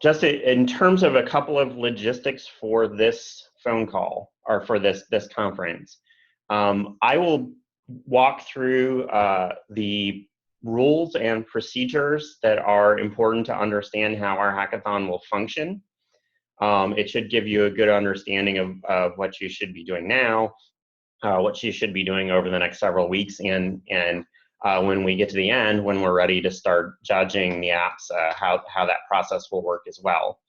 Just in terms of a couple of logistics for this phone call or for this conference, I will walk through the rules and procedures that are important to understand how our hackathon will function. It should give you a good understanding of what you should be doing now, what you should be doing over the next several weeks, and when we get to the end, when we're ready to start judging the apps, how that process will work as well.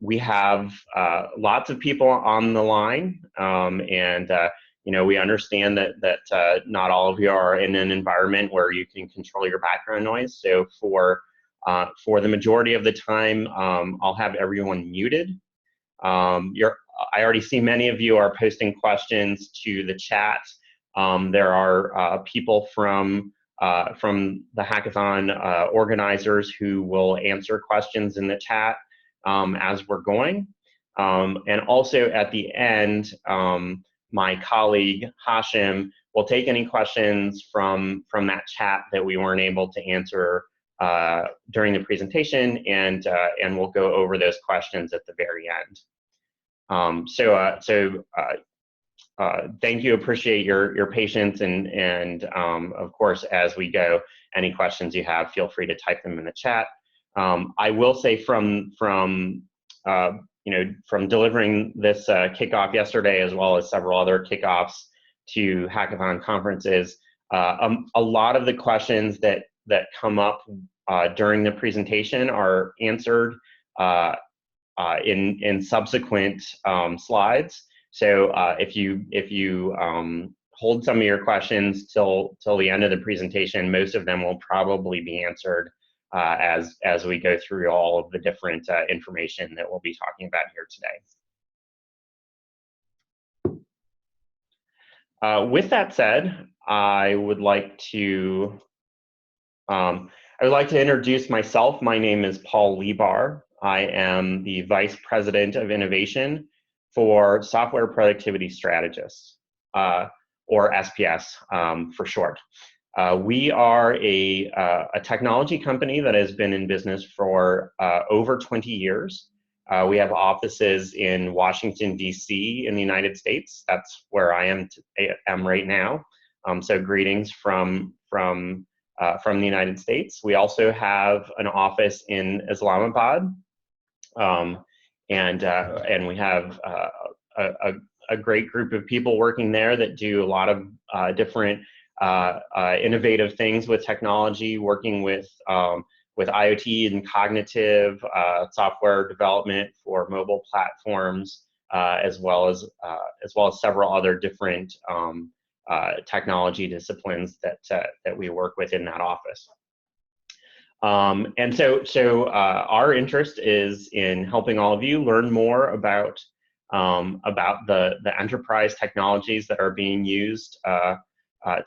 We have lots of people on the line, and we understand that not all of you are in an environment where you can control your background noise. So for the majority of the time, I'll have everyone muted. I already see many of you are posting questions to the chat. There are people from the hackathon organizers who will answer questions in the chat as we're going. And also at the end, my colleague Hashim will take any questions from that chat that we weren't able to answer during the presentation, and we'll go over those questions at the very end. Thank you, appreciate your patience, and of course, as we go, any questions you have, feel free to type them in the chat. I will say from delivering this kickoff yesterday, as well as several other kickoffs to hackathon conferences, a lot of the questions that come up during the presentation are answered in subsequent slides. So if you hold some of your questions till the end of the presentation, most of them will probably be answered as we go through all of the different information that we'll be talking about here today. With that said, I would like to introduce myself. My name is Paul Lebar. I am the Vice President of Innovation for Software Productivity Strategists, or SPS for short. We are a technology company that has been in business for over 20 years. We have offices in Washington, D.C. in the United States. That's where I am right now. So greetings from the United States. We also have an office in Islamabad. And we have a great group of people working there that do a lot of different innovative things with technology, working with IoT and cognitive software development for mobile platforms, as well as several other different technology disciplines that we work with in that office. And so our interest is in helping all of you learn more about the enterprise technologies that are being used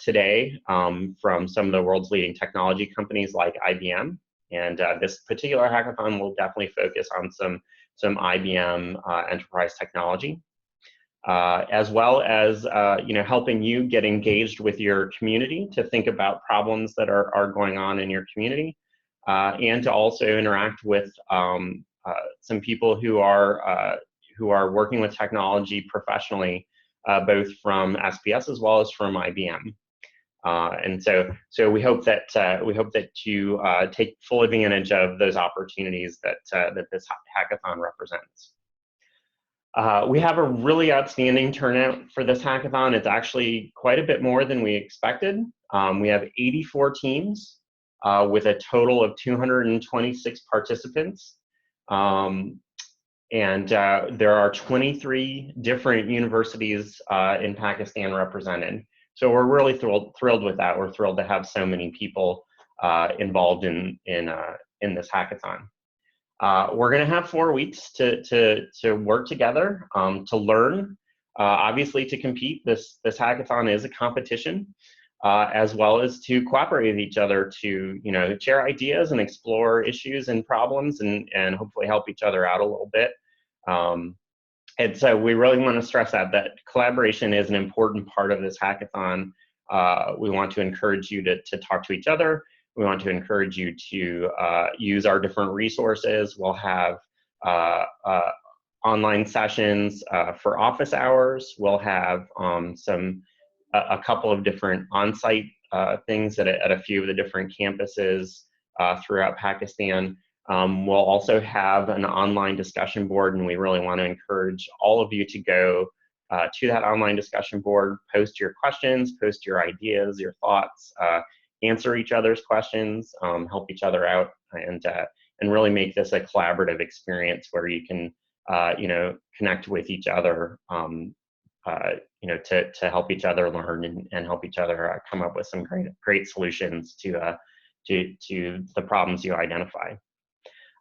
today from some of the world's leading technology companies like IBM. And this particular hackathon will definitely focus on some IBM enterprise technology, as well as helping you get engaged with your community to think about problems that are going on in your community. And to also interact with some people who are working with technology professionally, both from SPS as well as from IBM. And so we hope that you take full advantage of those opportunities that this hackathon represents. We have a really outstanding turnout for this hackathon. It's actually quite a bit more than we expected. We have 84 teams. With a total of 226 participants. And there are 23 different universities in Pakistan represented. So we're really thrilled with that. We're thrilled to have so many people involved in this hackathon. We're going to have 4 weeks to work together, to learn, obviously to compete. This hackathon is a competition. As well as to cooperate with each other to, share ideas and explore issues and problems and hopefully help each other out a little bit. And so we really want to stress that collaboration is an important part of this hackathon. We want to encourage you to talk to each other. We want to encourage you to use our different resources. We'll have online sessions for office hours. We'll have a couple of different on-site things at a few of the different campuses throughout Pakistan. We'll also have an online discussion board, and we really want to encourage all of you to go to that online discussion board, post your questions, post your ideas, your thoughts, answer each other's questions, help each other out, and really make this a collaborative experience where you can connect with each other, to help each other learn and help each other come up with some great solutions to the problems you identify.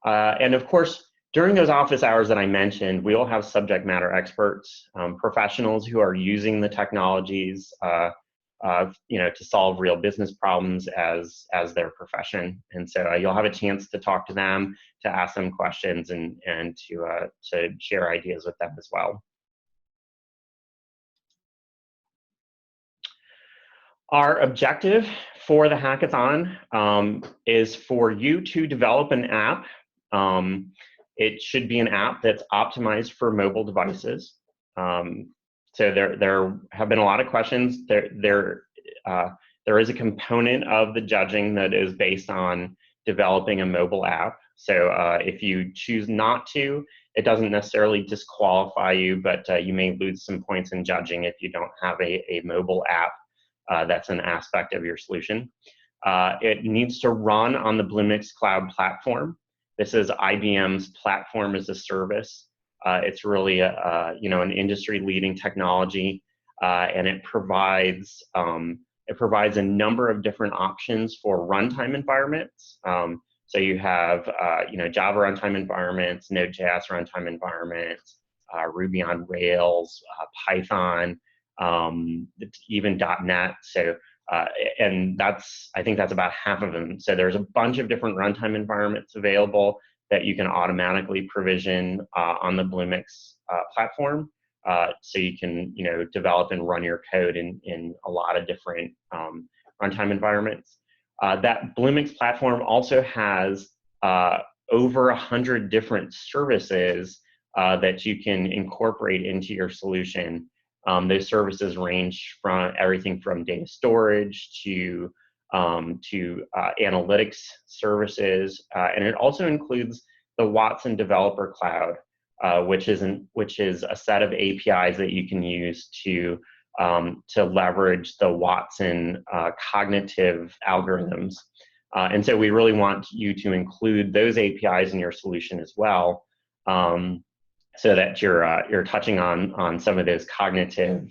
And of course, during those office hours that I mentioned, we will have subject matter experts, professionals who are using the technologies, to solve real business problems as their profession. And so you'll have a chance to talk to them, to ask them questions, and to share ideas with them as well. Our objective for the hackathon is for you to develop an app. It should be an app that's optimized for mobile devices. So there have been a lot of questions. There is a component of the judging that is based on developing a mobile app. So if you choose not to, it doesn't necessarily disqualify you, but you may lose some points in judging if you don't have a mobile app that's an aspect of your solution. It needs to run on the Bluemix Cloud platform. This is IBM's platform as a service. It's really an industry-leading technology, and it provides a number of different options for runtime environments. So you have Java runtime environments, Node.js runtime environments, Ruby on Rails, Python, even .NET. So and I think that's about half of them. So there's a bunch of different runtime environments available that you can automatically provision on the Bluemix platform. So you can develop and run your code in a lot of different runtime environments. That Bluemix platform also has over 100 different services that you can incorporate into your solution. Those services range from everything from data storage to analytics services, and it also includes the Watson Developer Cloud, which is a set of APIs that you can use to leverage the Watson cognitive algorithms. And so we really want you to include those APIs in your solution as well, so that you're touching on some of those cognitive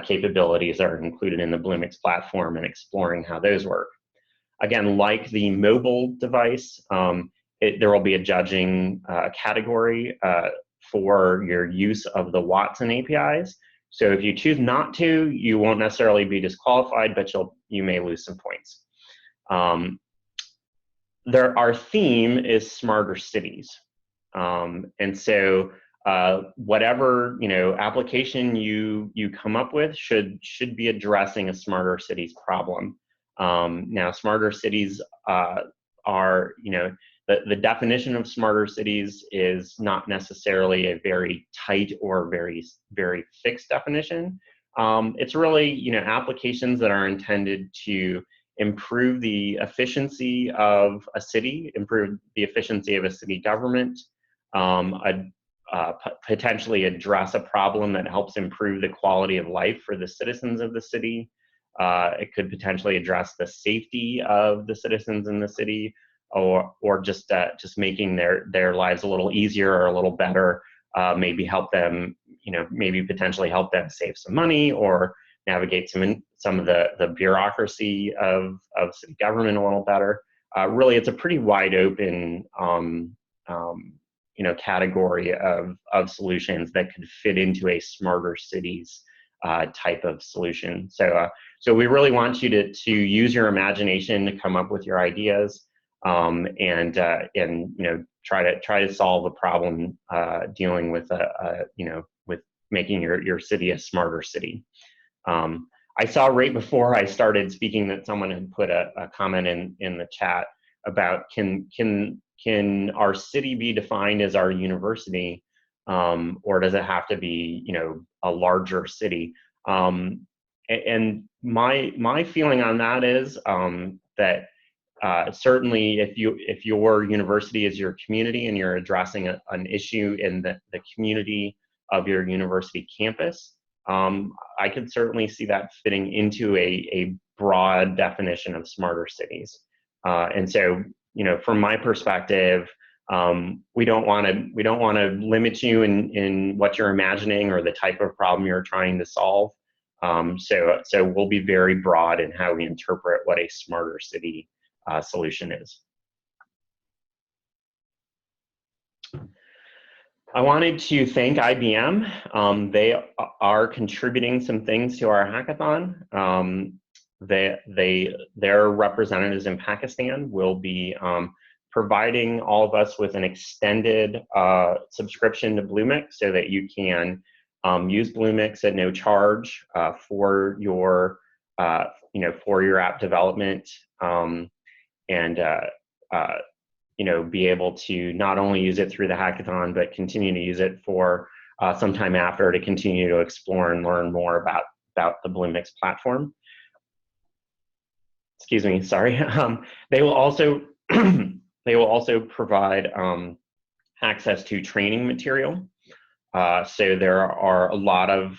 capabilities that are included in the Bluemix platform and exploring how those work. Again, like the mobile device, there will be a judging category for your use of the Watson APIs. So if you choose not to, you won't necessarily be disqualified, but you may lose some points. Our theme is smarter cities. And so whatever application you come up with should be addressing a smarter cities problem. Now, smarter cities are the definition of smarter cities is not necessarily a very tight or very fixed definition. It's really applications that are intended to improve the efficiency of a city, improve the efficiency of a city government, potentially address a problem that helps improve the quality of life for the citizens of the city. It could potentially address the safety of the citizens in the city, or just making their lives a little easier or a little better. Maybe help them, maybe potentially help them save some money or navigate some of the bureaucracy of city government a little better. Really, it's a pretty wide open category of solutions that could fit into a smarter cities type of solution. So we really want you to use your imagination to come up with your ideas, and try to solve a problem dealing with with making your city a smarter city. I saw right before I started speaking that someone had put a comment in the chat about can our city be defined as our university, or does it have to be, you know, a larger city? And my feeling on that is that certainly if your university is your community and you're addressing an issue in the community of your university campus, I could certainly see that fitting into a broad definition of smarter cities. And so, you know, from my perspective, we don't want to limit you in what you're imagining or the type of problem you're trying to solve. So we'll be very broad in how we interpret what a smarter city solution is. I wanted to thank IBM. They are contributing some things to our hackathon. Their representatives in Pakistan will be providing all of us with an extended subscription to Bluemix so that you can use Bluemix at no charge for your for your app development, and you know, be able to not only use it through the hackathon, but continue to use it for some time after to continue to explore and learn more about the Bluemix platform. Excuse me, sorry. They will also provide access to training material. So there are a lot of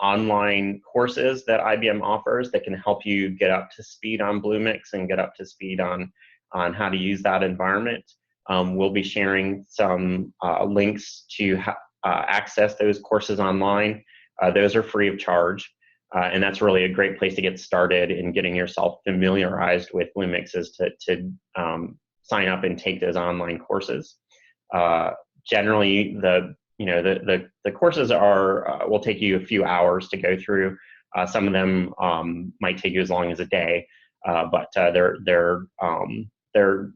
online courses that IBM offers that can help you get up to speed on Bluemix and get up to speed on how to use that environment. We'll be sharing some links to access those courses online. Those are free of charge, and that's really a great place to get started in getting yourself familiarized with Bluemix, is to sign up and take those online courses. Generally, the courses will take you a few hours to go through. Some of them might take you as long as a day, but they're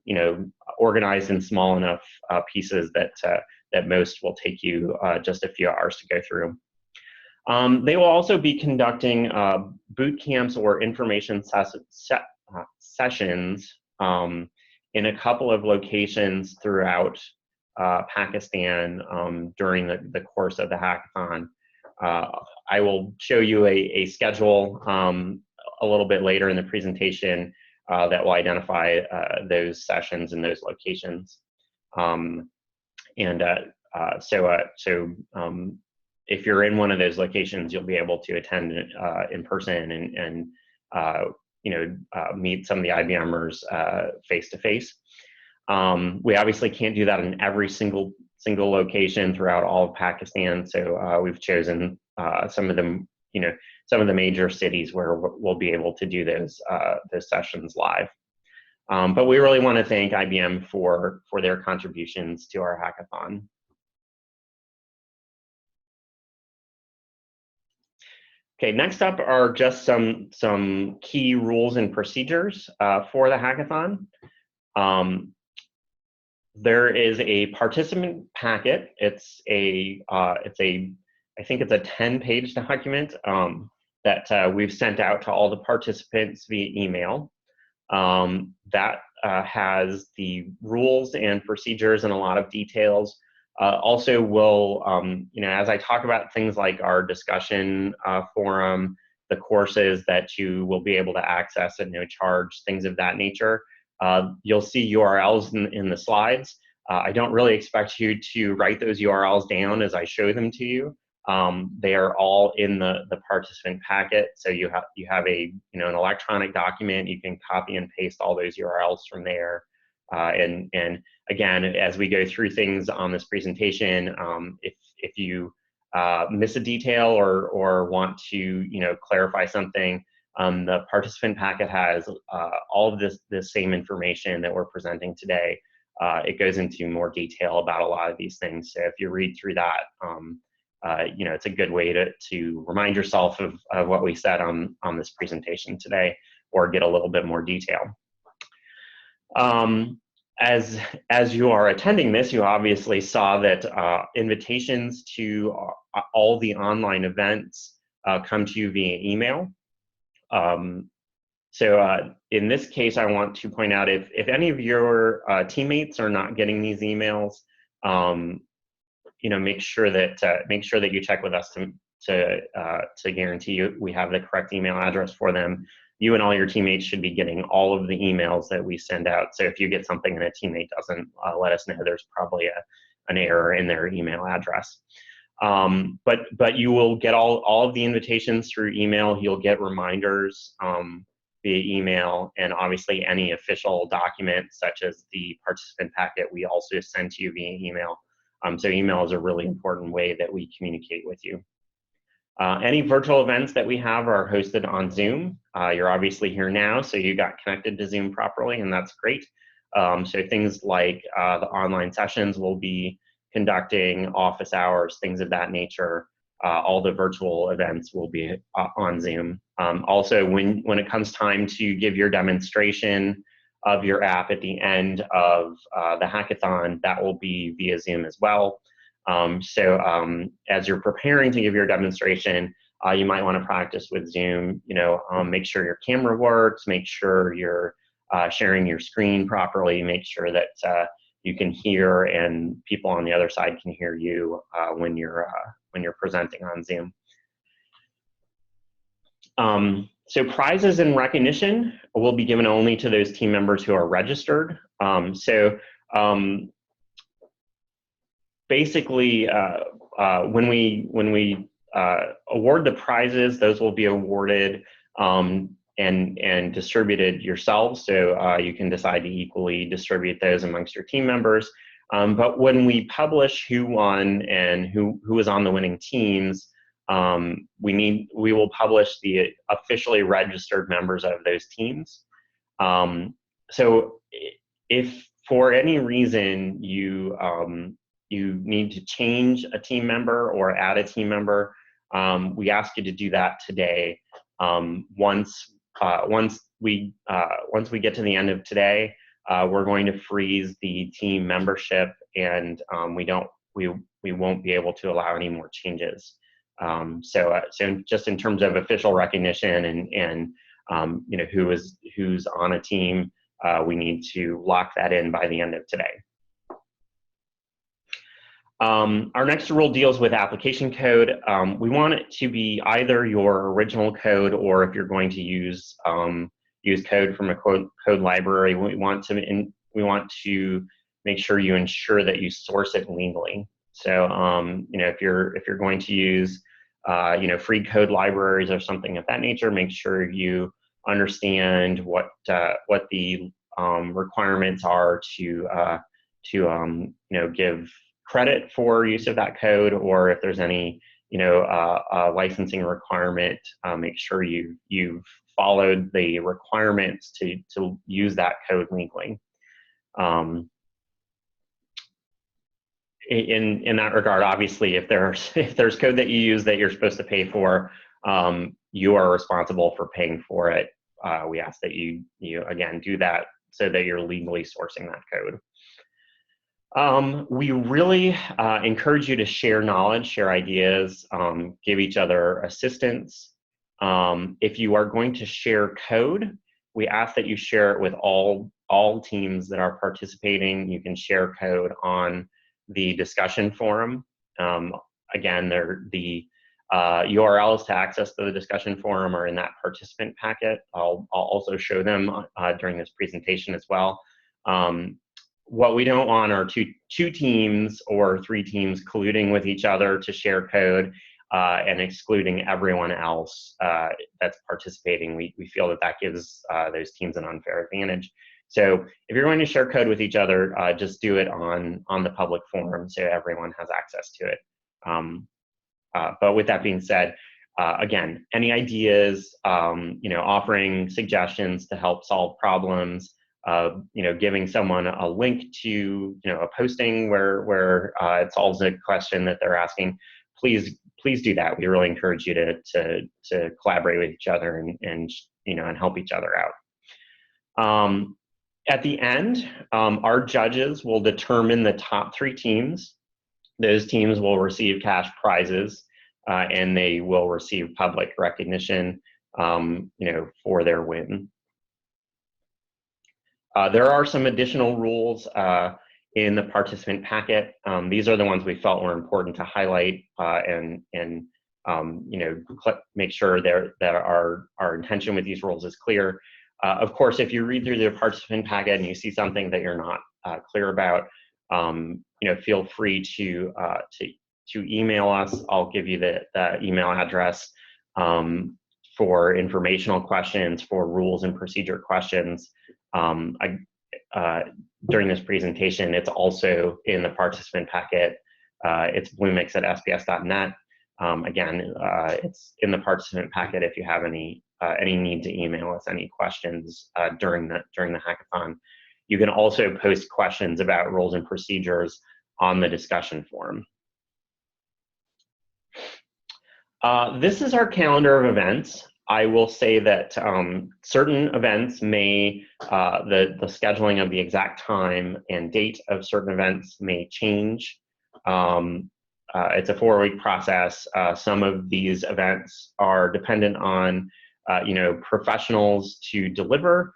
organized in small enough pieces that most will take you just a few hours to go through. They will also be conducting boot camps or information sessions in a couple of locations throughout Pakistan during the course of the hackathon. I will show you a schedule a little bit later in the presentation that will identify those sessions and those locations. If you're in one of those locations, you'll be able to attend in person and meet some of the IBMers face to face. We obviously can't do that in every single location throughout all of Pakistan, so we've chosen some of them, some of the major cities where we'll be able to do those sessions live. But we really want to thank IBM for their contributions to our hackathon. Okay, next up are just some key rules and procedures for the hackathon. There is a participant packet. I think it's a 10-page document that we've sent out to all the participants via email. That has the rules and procedures and a lot of details. Also will, as I talk about things like our discussion forum, the courses that you will be able to access at no charge, things of that nature, you'll see URLs in the slides. I don't really expect you to write those URLs down as I show them to you. They are all in the participant packet, so you have an electronic document. You can copy and paste all those URLs from there. And again, as we go through things on this presentation, if you miss a detail or want to clarify something, the participant packet has all of this same information that we're presenting today. It goes into more detail about a lot of these things. So if you read through that, it's a good way to remind yourself of what we said on this presentation today, or get a little bit more detail. As you are attending this, you obviously saw that invitations to all the online events come to you via email. So in this case, I want to point out if any of your teammates are not getting these emails, make sure that you check with us to guarantee we have the correct email address for them. You and all your teammates should be getting all of the emails that we send out. So if you get something and a teammate doesn't, let us know. There's probably an error in their email address. But you will get all of the invitations through email. You'll get reminders via email, and obviously any official documents such as the participant packet we also send to you via email. So email is a really important way that we communicate with you. Any virtual events that we have are hosted on Zoom. You're obviously here now, so you got connected to Zoom properly, and that's great. So things like the online sessions we'll be conducting, office hours, things of that nature. All the virtual events will be on Zoom. Also, when it comes time to give your demonstration of your app at the end of the hackathon, that will be via Zoom as well. So as you're preparing to give your demonstration, you might want to practice with Zoom. Make sure your camera works, make sure you're sharing your screen properly, make sure that you can hear and people on the other side can hear you when you're presenting on Zoom. So prizes and recognition will be given only to those team members who are registered. Basically, when we award the prizes, those will be awarded and distributed yourselves. So you can decide to equally distribute those amongst your team members. But when we publish who won and who was on the winning teams, we will publish the officially registered members of those teams. So if for any reason you need to change a team member or add a team member, we ask you to do that today. Once we get to the end of today, we're going to freeze the team membership, and we won't be able to allow any more changes. So just in terms of official recognition and who's on a team, we need to lock that in by the end of today. Our next rule deals with application code. We want it to be either your original code, or if you're going to use code from a code library, we want to make sure you ensure that you source it legally. So if you're going to use free code libraries or something of that nature, make sure you understand what the requirements are to give credit for use of that code, or if there's any licensing requirement, make sure you've followed the requirements to use that code legally. In that regard, obviously, if there's code that you use that you're supposed to pay for, you are responsible for paying for it. We ask that you again do that so that you're legally sourcing that code. We really encourage you to share knowledge, share ideas, give each other assistance. If you are going to share code, we ask that you share it with all teams that are participating. You can share code on the discussion forum. Again, the URLs to access the discussion forum are in that participant packet. I'll also show them during this presentation as well. What we don't want are two teams or three teams colluding with each other to share code and excluding everyone else that's participating. We feel that gives those teams an unfair advantage. So if you're going to share code with each other, just do it on the public forum so everyone has access to it. But with that being said, again, any ideas, offering suggestions to help solve problems, giving someone a link to a posting where it solves a question that they're asking, please do that. We really encourage you to collaborate with each other and help each other out. At the end, our judges will determine the top 3 teams. Those teams will receive cash prizes. and they will receive public recognition, for their win. There are some additional rules in the participant packet. These are the ones we felt were important to highlight and make sure that our intention with these rules is clear. Of course, if you read through the participant packet and you see something that you're not clear about, feel free to email us. I'll give you the email address for informational questions, for rules and procedure questions. During this presentation, it's also in the participant packet. It's bluemix@sbs.net. Again, it's in the participant packet if you have any need to email us any questions during the hackathon. You can also post questions about rules and procedures on the discussion forum. This is our calendar of events. I will say that certain events may, the scheduling of the exact time and date of certain events may change. It's a 4-week process. Some of these events are dependent on, professionals to deliver.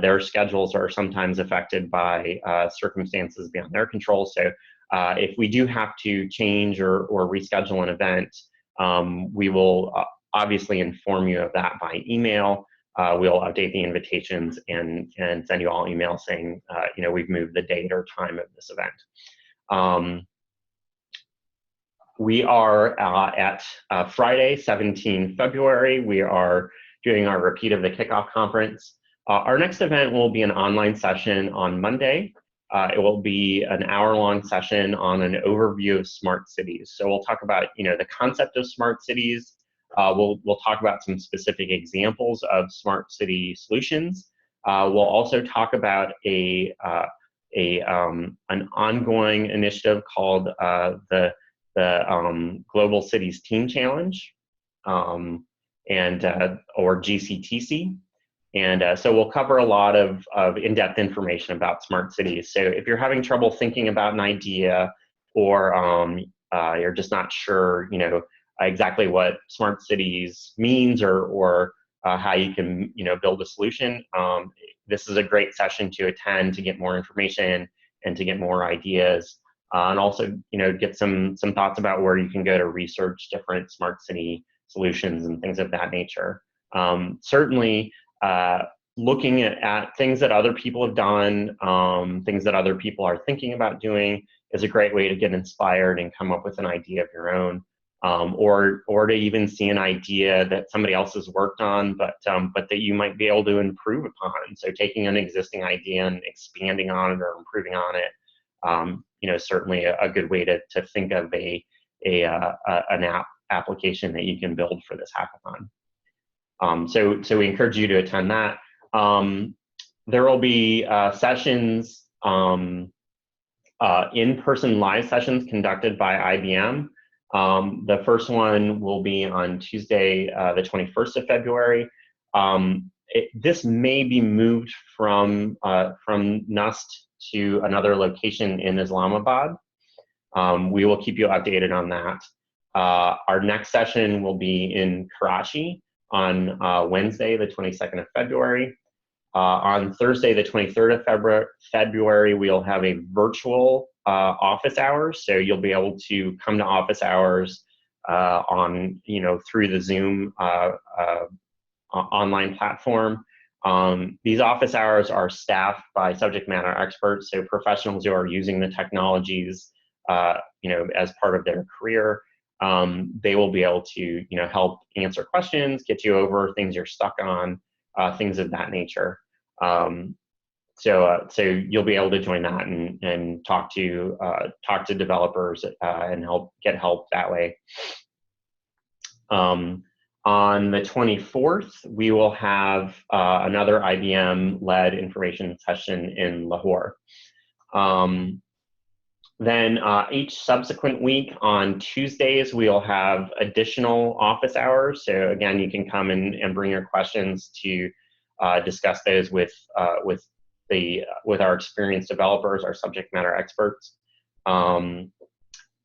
Their schedules are sometimes affected by circumstances beyond their control. So if we do have to change or reschedule an event, we will obviously inform you of that by email. We'll update the invitations and send you all emails saying, we've moved the date or time of this event. We are at Friday, 17 February. We are doing our repeat of the Kickoff conference. Our next event will be an online session on Monday. It will be an hour-long session on an overview of smart cities. So we'll talk about, the concept of smart cities. We'll talk about some specific examples of smart city solutions. We'll also talk about an ongoing initiative called the Global Cities Team Challenge, or GCTC. And so we'll cover a lot of in-depth information about smart cities. So if you're having trouble thinking about an idea, or you're just not sure, exactly what smart cities means, or how you can, build a solution, this is a great session to attend to get more information and to get more ideas, and also, get some thoughts about where you can go to research different smart city solutions and things of that nature. Certainly, looking at things that other people have done, things that other people are thinking about doing, is a great way to get inspired and come up with an idea of your own, or to even see an idea that somebody else has worked on, but that you might be able to improve upon. So taking an existing idea and expanding on it or improving on it, certainly a good way to think of an application that you can build for this hackathon. So we encourage you to attend that. There will be sessions, in-person live sessions conducted by IBM. The first one will be on Tuesday, the 21st of February. This may be moved from NUST to another location in Islamabad. We will keep you updated on that. Our next session will be in Karachi on Wednesday, the 22nd of February. On Thursday, the 23rd of February, we'll have a virtual office hours. So you'll be able to come to office hours through the Zoom online platform. These office hours are staffed by subject matter experts, so professionals who are using the technologies, as part of their career. They will be able to, help answer questions, get you over things you're stuck on, things of that nature. So you'll be able to join that and talk to developers and get help that way. On the 24th, we will have another IBM-led information session in Lahore. Then each subsequent week on Tuesdays, we'll have additional office hours. So again, you can come and bring your questions to discuss those with our experienced developers, our subject matter experts. And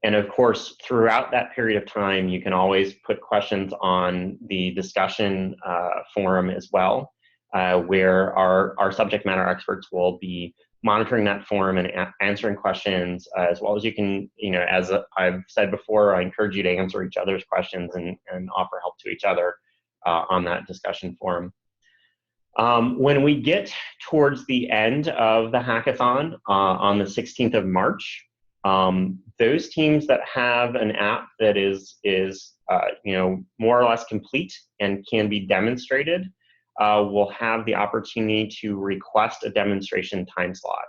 And of course, throughout that period of time, you can always put questions on the discussion forum as well, where our subject matter experts will be monitoring that forum and answering questions, as well as you can, as I've said before, I encourage you to answer each other's questions and offer help to each other on that discussion forum. When we get towards the end of the hackathon on the 16th of March, those teams that have an app that is more or less complete and can be demonstrated will have the opportunity to request a demonstration time slot.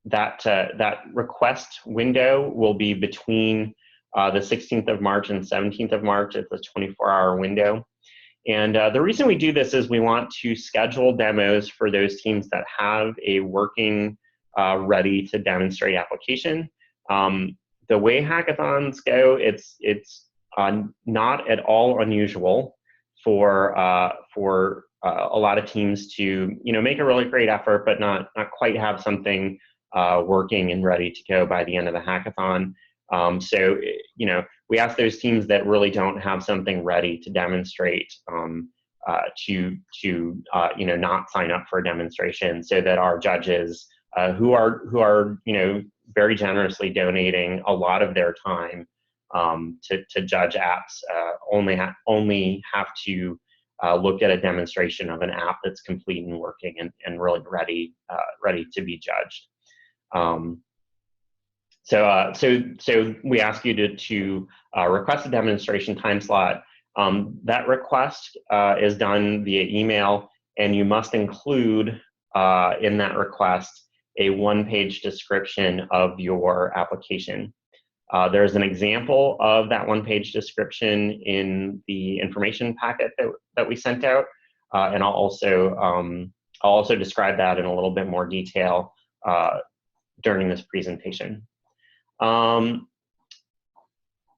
That request window will be between the 16th of March and 17th of March. It's a 24-hour window. And the reason we do this is we want to schedule demos for those teams that have a working, ready to demonstrate application. The way hackathons go, it's not at all unusual for a lot of teams to make a really great effort, but not quite have something working and ready to go by the end of the hackathon. So we ask those teams that really don't have something ready to demonstrate to not sign up for a demonstration, so that our judges who are very generously donating a lot of their time to judge apps only have to look at a demonstration of an app that's complete and working and really ready to be judged. So we ask you to request a demonstration time slot. That request is done via email, and you must include in that request a one-page description of your application. There's an example of that one-page description in the information packet that we sent out, and I'll also describe that in a little bit more detail during this presentation.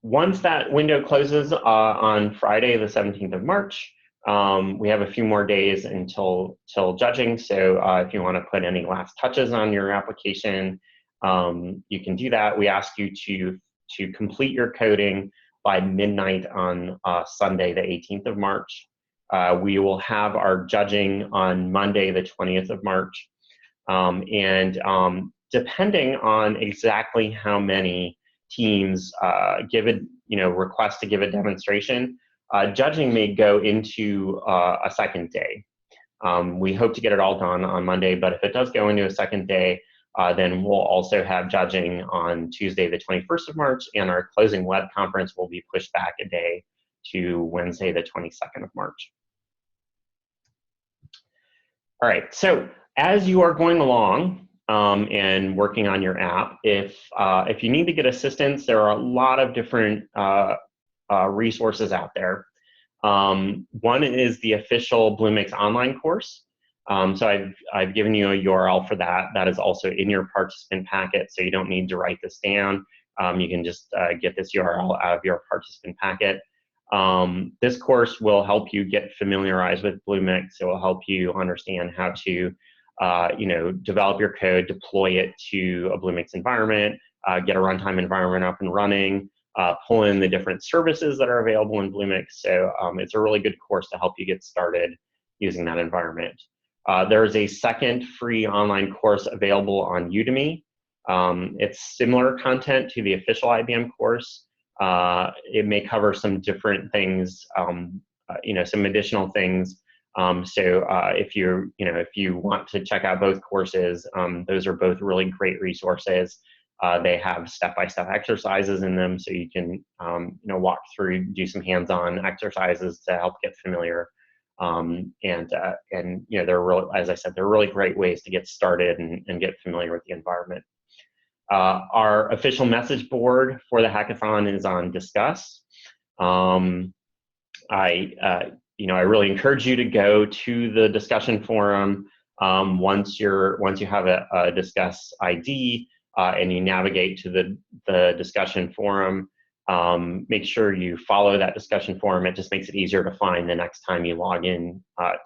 Once that window closes on Friday, the 17th of March, we have a few more days until judging. So if you want to put any last touches on your application, you can do that. We ask you to complete your coding by midnight on Sunday, the 18th of March. We will have our judging on Monday, the 20th of March. Depending on exactly how many teams request to give a demonstration, judging may go into a second day. We hope to get it all done on Monday, but if it does go into a second day, then we'll also have judging on Tuesday, the 21st of March, and our closing web conference will be pushed back a day to Wednesday, the 22nd of March. All right, so as you are going along, and working on your app, if you need to get assistance, there are a lot of different resources out there. One is the official Bluemix online course. So I've given you a URL for that. That is also in your participant packet, so you don't need to write this down. You can just get this URL out of your participant packet. This course will help you get familiarized with Bluemix. It will help you understand how to develop your code, deploy it to a Bluemix environment, get a runtime environment up and running, pull in the different services that are available in Bluemix. So it's a really good course to help you get started using that environment. There is a second free online course available on Udemy. It's similar content to the official IBM course. It may cover some different things, some additional things. So if you want to check out both courses, those are both really great resources. They have step-by-step exercises in them, so you can walk through, do some hands-on exercises to help get familiar. They're really, as I said, they're really great ways to get started and get familiar with the environment. Our official message board for the hackathon is on Discuss. I really encourage you to go to the discussion forum once you have a Discuss ID and you navigate to the discussion forum. Make sure you follow that discussion forum. It just makes it easier to find the next time you log in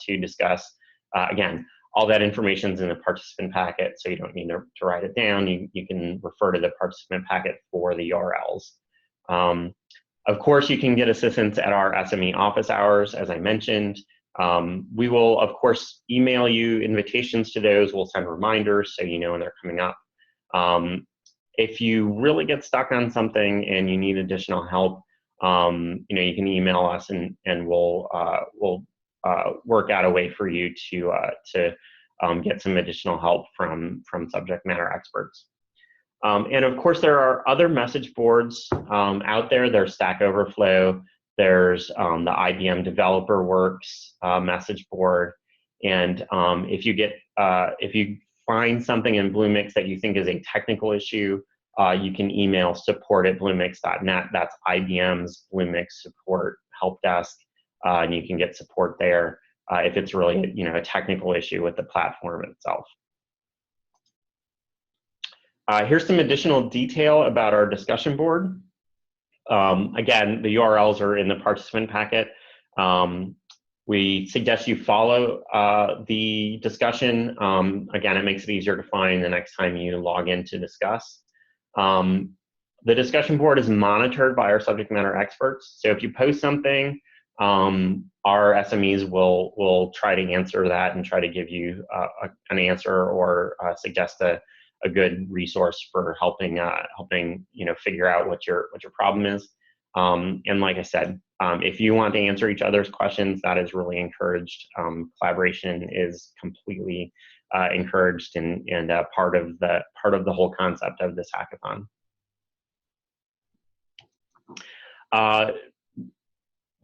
to Discuss. Again, All that information is in the participant packet, so you don't need to write it down. You can refer to the participant packet for the URLs. Of course, you can get assistance at our SME office hours, as I mentioned. We will, of course, email you invitations to those. We'll send reminders so you know when they're coming up. If you really get stuck on something and you need additional help, you can email us and we'll work out a way for you to get some additional help from subject matter experts. And of course, there are other message boards out there. There's Stack Overflow. There's the IBM Developer Works message board. And if you find something in Bluemix that you think is a technical issue, you can email support@bluemix.net. That's IBM's Bluemix support help desk, and you can get support there if it's really a technical issue with the platform itself. Here's some additional detail about our discussion board. Again, the URLs are in the participant packet. We suggest you follow the discussion. Again, it makes it easier to find the next time you log in to discuss. The discussion board is monitored by our subject matter experts. So if you post something, our SMEs will try to answer that and try to give you an answer or suggest a good resource for helping figure out what your problem is. And like I said, if you want to answer each other's questions, that is really encouraged. Collaboration is completely encouraged and part of the whole concept of this hackathon.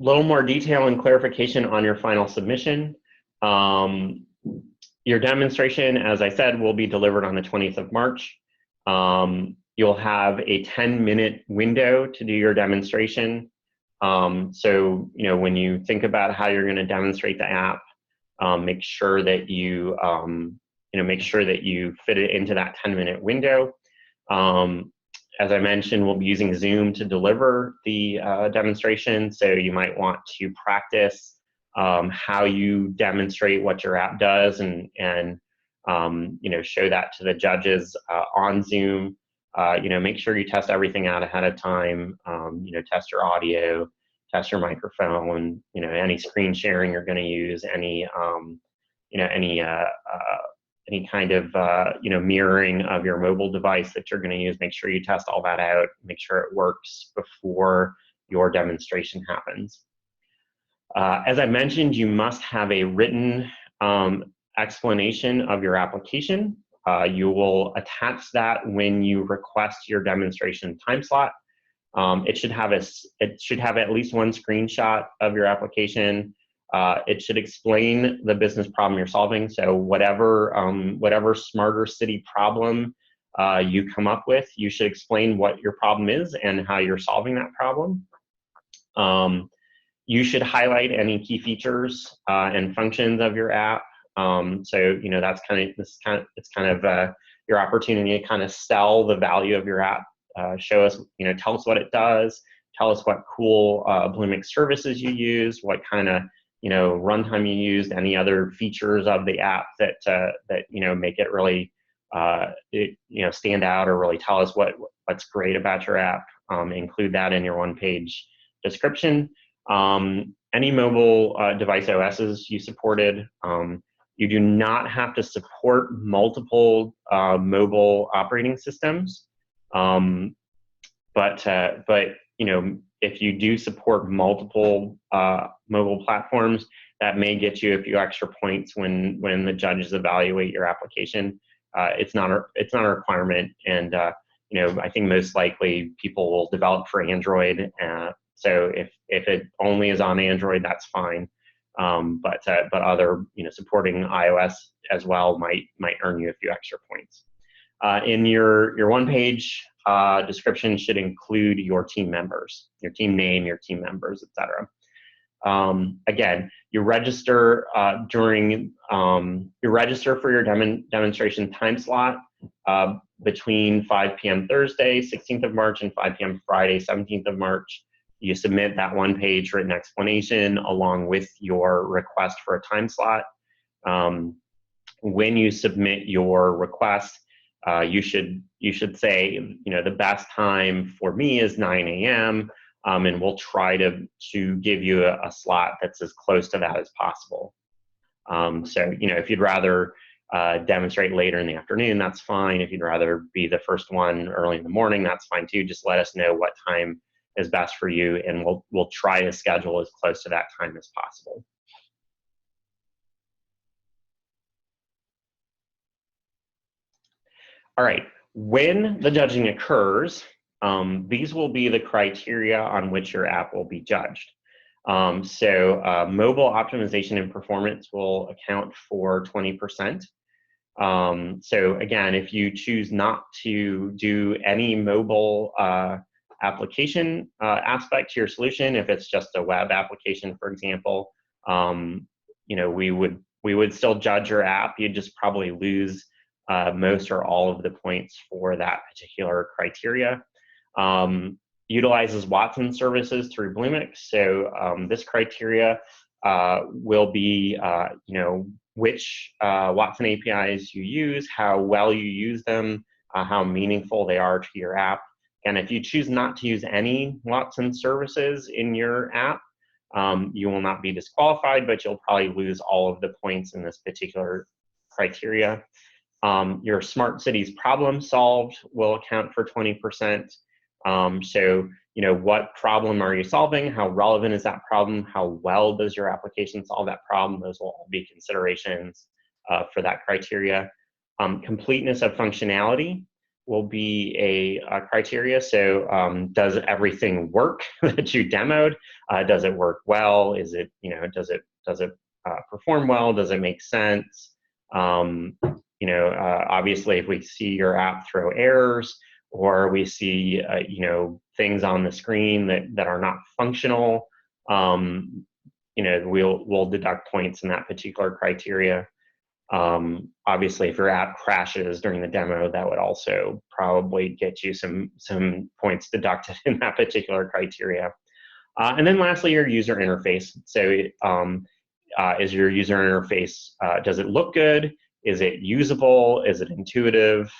Little more detail and clarification on your final submission. Your demonstration, as I said, will be delivered on the 20th of March. You'll have a 10-minute window to do your demonstration. So, when you think about how you're going to demonstrate the app, make sure that you, fit it into that 10-minute window. As I mentioned, we'll be using Zoom to deliver the demonstration, so you might want to practice how you demonstrate what your app does and show that to the judges on Zoom. Make sure you test everything out ahead of time. Test your audio, test your microphone, any screen sharing you're going to use, any kind of mirroring of your mobile device that you're going to use. Make sure you test all that out. Make sure it works before your demonstration happens. As I mentioned, you must have a written explanation of your application. You will attach that when you request your demonstration time slot. It should have at least one screenshot of your application. It should explain the business problem you're solving. So whatever smarter city problem you come up with, you should explain what your problem is and how you're solving that problem. You should highlight any key features and functions of your app. So that's kind of your opportunity to kind of sell the value of your app. Show us, tell us what it does. Tell us what cool Bluemix services you use. What kind of runtime you used. Any other features of the app that make it really stand out, or really tell us what's great about your app. Include that in your one-page description. Any mobile device OSs you supported. You do not have to support multiple mobile operating systems, but if you do support multiple mobile platforms, that may get you a few extra points when the judges evaluate your application. It's not a requirement, and I think most likely people will develop for Android. So if it only is on Android, that's fine. But other supporting iOS as well might earn you a few extra points. In your one-page description should include your team members, your team name, your team members, etc. Again, you register for your demonstration time slot between 5 p.m. Thursday, 16th of March, and 5 p.m. Friday, 17th of March. You submit that one-page written explanation along with your request for a time slot. when you submit your request, you should say, you know, the best time for me is 9 a.m. And we'll try to give you a slot that's as close to that as possible. So, you know, if you'd rather demonstrate later in the afternoon, that's fine. If you'd rather be the first one early in the morning, that's fine too. Just let us know what time is best for you, and we'll try to schedule as close to that time as possible. All right, when the judging occurs, these will be the criteria on which your app will be judged. Mobile optimization and performance will account for 20%. So again, if you choose not to do any mobile application aspect to your solution, if it's just a web application, for example, you know, we would still judge your app. You'd just probably lose most or all of the points for that particular criteria. Utilizes Watson services through Bloomix. So this criteria will be, you know, which Watson APIs you use, how well you use them, how meaningful they are to your app. And if you choose not to use any Watson services in your app, you will not be disqualified, but you'll probably lose all of the points in this particular criteria. Your smart cities problem solved will account for 20%. So, you know, what problem are you solving? How relevant is that problem? How well does your application solve that problem? Those will all be considerations for that criteria. Completeness of functionality will be a criteria. So, does everything work that you demoed? Does it work well? Is it, you know, does it perform well? Does it make sense? You know, obviously, if we see your app throw errors, or we see, you know, things on the screen that are not functional, you know, we'll deduct points in that particular criteria. Obviously, if your app crashes during the demo, that would also probably get you some points deducted in that particular criteria. And then lastly, your user interface. So is your user interface, does it look good? Is it usable? Is it intuitive?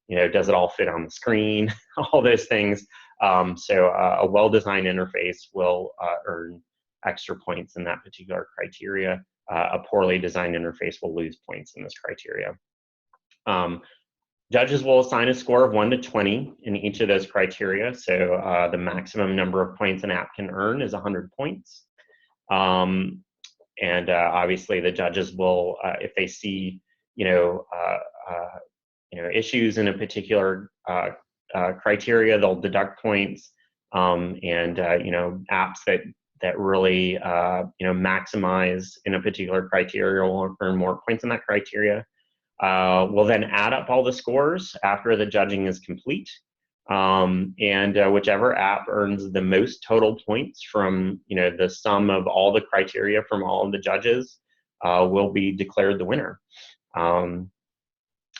You know, does it all fit on the screen? All those things. So a well-designed interface will earn extra points in that particular criteria. A poorly designed interface will lose points in this criteria. Judges will assign a score of 1 to 20 in each of those criteria. So the maximum number of points an app can earn is 100 points. And obviously, the judges will, if they see, you know, issues in a particular criteria, they'll deduct points. And you know, apps that really you know, maximize in a particular criteria will earn more points in that criteria. We'll then add up all the scores after the judging is complete. And whichever app earns the most total points from, you know, the sum of all the criteria from all of the judges will be declared the winner.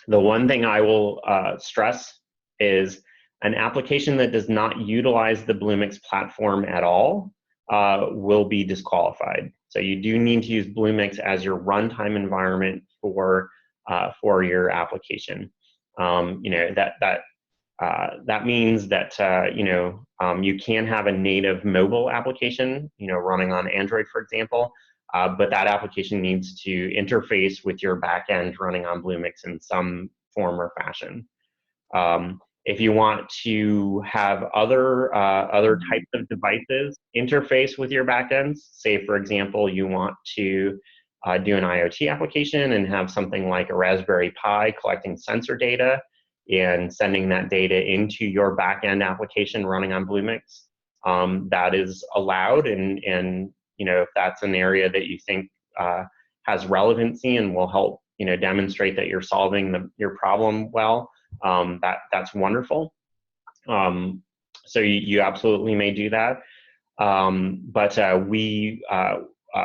The one thing I will stress is an application that does not utilize the Bloomix platform at all will be disqualified. So you do need to use Bloomix as your runtime environment for your application. You know, that means that you know, you can have a native mobile application, you know, running on Android, for example, but that application needs to interface with your backend running on Bloomix in some form or fashion. If you want to have other types of devices interface with your backends, say, for example, you want to do an IoT application and have something like a Raspberry Pi collecting sensor data and sending that data into your backend application running on Bloomix, that is allowed. And you know, if that's an area that you think has relevancy and will help, you know, demonstrate that you're solving your problem well, that's wonderful. So you absolutely may do that. But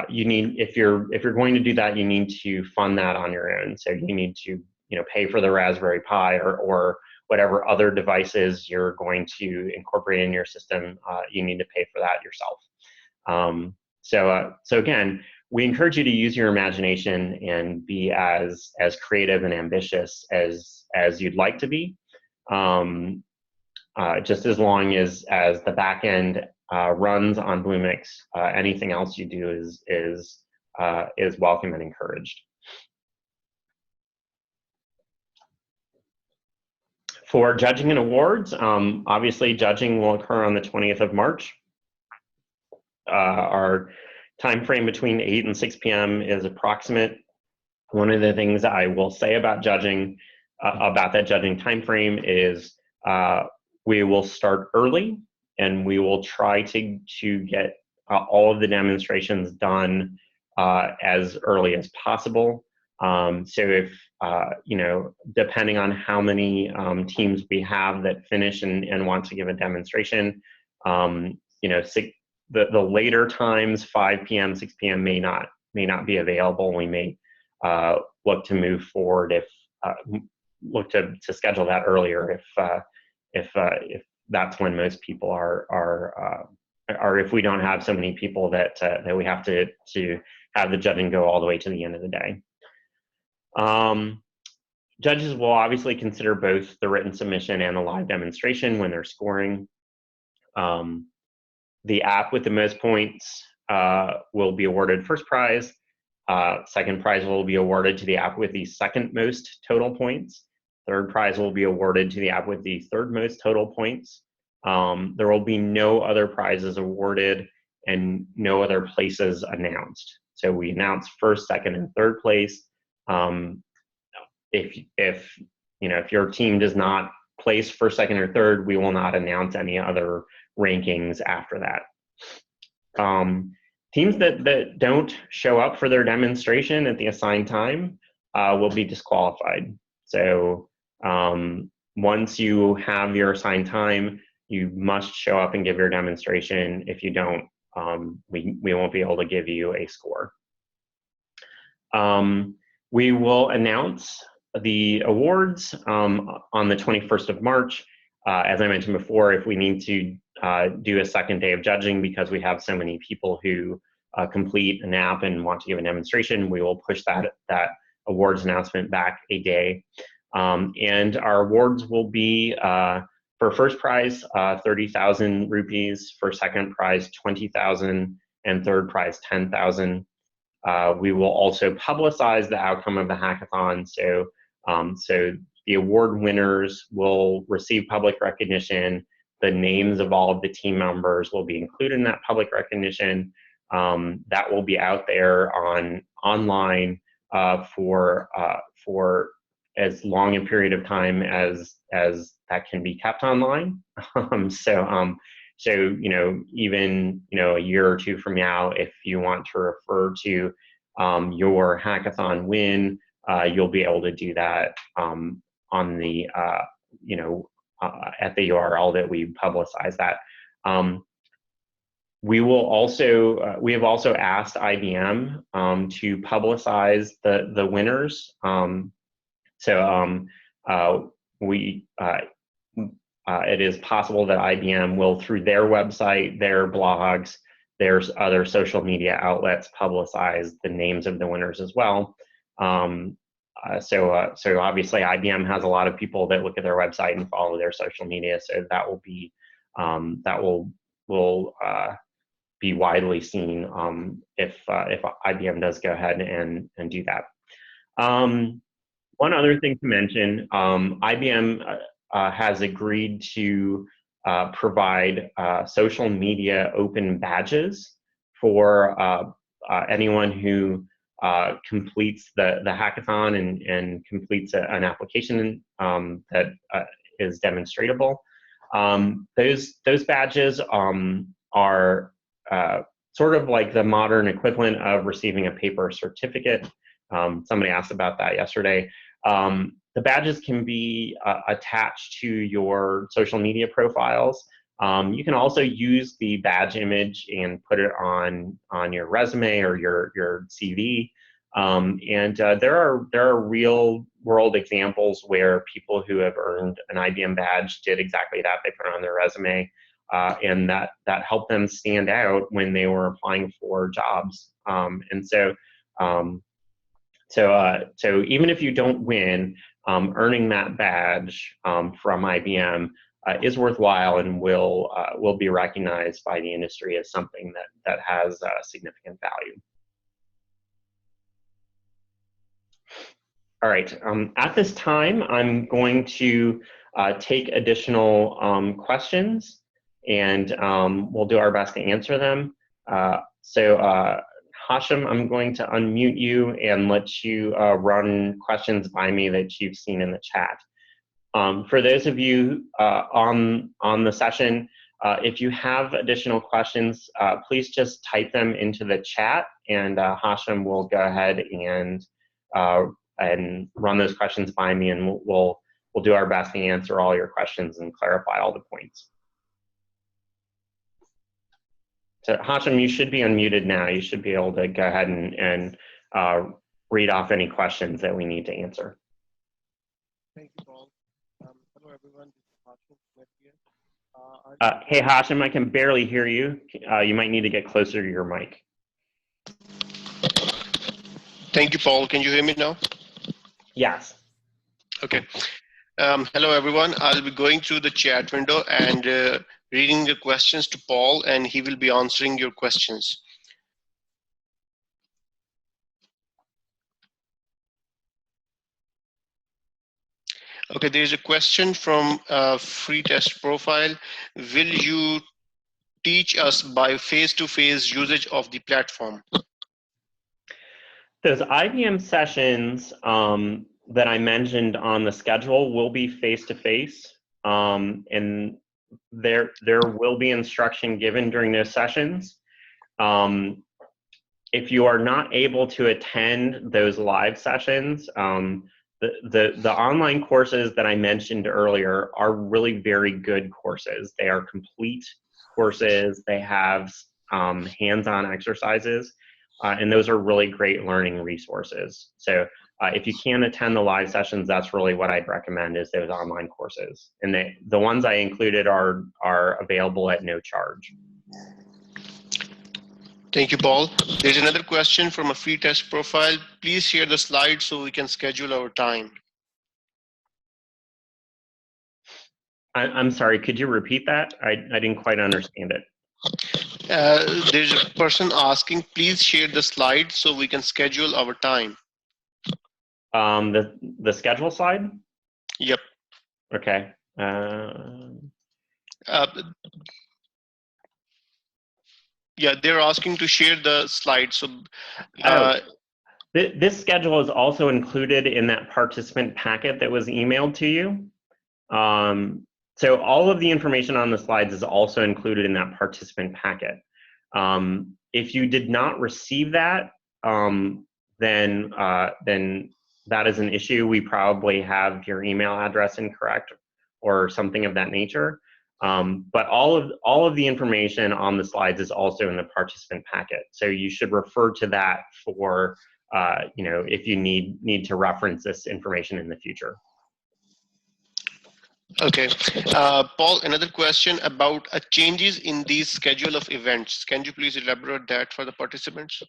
you need, if you're going to do that, you need to fund that on your own. So you need to, you know, pay for the Raspberry Pi or whatever other devices you're going to incorporate in your system. You need to pay for that yourself. So again, we encourage you to use your imagination and be as creative and ambitious as you'd like to be. Just as long as the back end runs on Bluemix, anything else you do is welcome and encouraged. For judging and awards, obviously judging will occur on the 20th of March. Our time frame between 8 and 6 p.m. is approximate. One of the things I will say about judging, about that judging time frame is we will start early, and we will try to get all of the demonstrations done as early as possible. So if, you know, depending on how many teams we have that finish and want to give a demonstration, you know, the later times, 5 p.m., 6 p.m. may not be available. We may look to move forward look to schedule that earlier if that's when most people are if we don't have so many people that we have to have the judging go all the way to the end of the day. Judges will obviously consider both the written submission and the live demonstration when they're scoring. The app with the most points will be awarded first prize. Second prize will be awarded to the app with the second most total points. Third prize will be awarded to the app with the third most total points. There will be no other prizes awarded and no other places announced. So we announce first, second, and third place. If you know, if your team does not place first, second, or third, we will not announce any other rankings after that. Teams that don't show up for their demonstration at the assigned time will be disqualified. So once you have your assigned time, you must show up and give your demonstration. If you don't, we won't be able to give you a score. We will announce the awards on the 21st of March. As I mentioned before, if we need to do a second day of judging because we have so many people who complete an app and want to give a demonstration, we will push that awards announcement back a day. And our awards will be for first prize, 30,000 rupees, for second prize, 20,000, and third prize, 10,000. We will also publicize the outcome of the hackathon. So the award winners will receive public recognition. The names of all of the team members will be included in that public recognition. That will be out there online for as long a period of time as that can be kept online. So you know, even a year or two from now, if you want to refer to your hackathon win, you'll be able to do that on the at the URL that we publicize that. We have also asked IBM to publicize the winners. It is possible that IBM will, through their website, their blogs, their other social media outlets, publicize the names of the winners as well. So obviously IBM has a lot of people that look at their website and follow their social media, so that will be be widely seen if IBM does go ahead and do that. One other thing to mention, IBM has agreed to provide social media open badges for anyone who completes the hackathon and completes an application that is demonstratable. Those badges are sort of like the modern equivalent of receiving a paper certificate. Somebody asked about that yesterday. The badges can be attached to your social media profiles. You can also use the badge image and put it on your resume or your CV. There are real world examples where people who have earned an IBM badge did exactly that. They put it on their resume, and that helped them stand out when they were applying for jobs. And so, so even if you don't win, earning that badge from IBM is worthwhile and will be recognized by the industry as something that has significant value. All right, at this time, I'm going to take additional questions, and we'll do our best to answer them. Hashim, I'm going to unmute you and let you run questions by me that you've seen in the chat. For those of you on the session, if you have additional questions, please just type them into the chat, and Hashim will go ahead and run those questions by me, and we'll do our best to answer all your questions and clarify all the points. So Hashim, you should be unmuted now. You should be able to go ahead and read off any questions that we need to answer. Thank you, Paul. Hello, everyone. This is Hashim Smith here. Hey, Hashim, I can barely hear you. You might need to get closer to your mic. Thank you, Paul. Can you hear me now? Yes. Okay. Hello, everyone. I'll be going through the chat window and reading the questions to Paul, and he will be answering your questions. Okay, there's a question from Free Test Profile. Will you teach us by face-to-face usage of the platform? Those IBM sessions that I mentioned on the schedule will be face-to-face, and there will be instruction given during those sessions. If you are not able to attend those live sessions, the online courses that I mentioned earlier are really very good courses. They are complete courses. They have hands-on exercises, and those are really great learning resources. So if you can attend the live sessions, that's really what I'd recommend, is those online courses. And the ones I included are available at no charge. Thank you, Paul. There's another question from a Free Test Profile. Please share the slides so we can schedule our time. I'm sorry, could you repeat that? I didn't quite understand it. There's a person asking, please share the slides so we can schedule our time. The schedule slide? Yep. Okay. Yeah, they're asking to share the slides. So, this schedule is also included in that participant packet that was emailed to you. So all of the information on the slides is also included in that participant packet. If you did not receive that, then that is an issue. We probably have your email address incorrect or something of that nature. But all of the information on the slides is also in the participant packet. So you should refer to that for if you need to reference this information in the future. Okay, Paul, another question about changes in the schedule of events. Can you please elaborate that for the participants?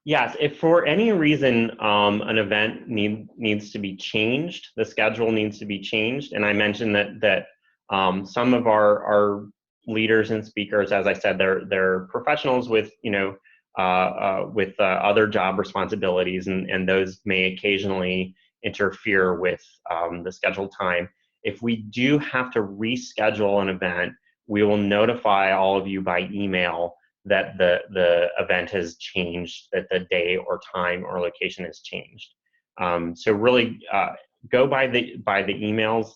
Yes, if for any reason an event needs to be changed, the schedule needs to be changed, and I mentioned that some of our leaders and speakers, as I said, they're professionals with other job responsibilities, and those may occasionally interfere with the scheduled time. If we do have to reschedule an event, we will notify all of you by email that the event has changed, that the day or time or location has changed. So really go by the emails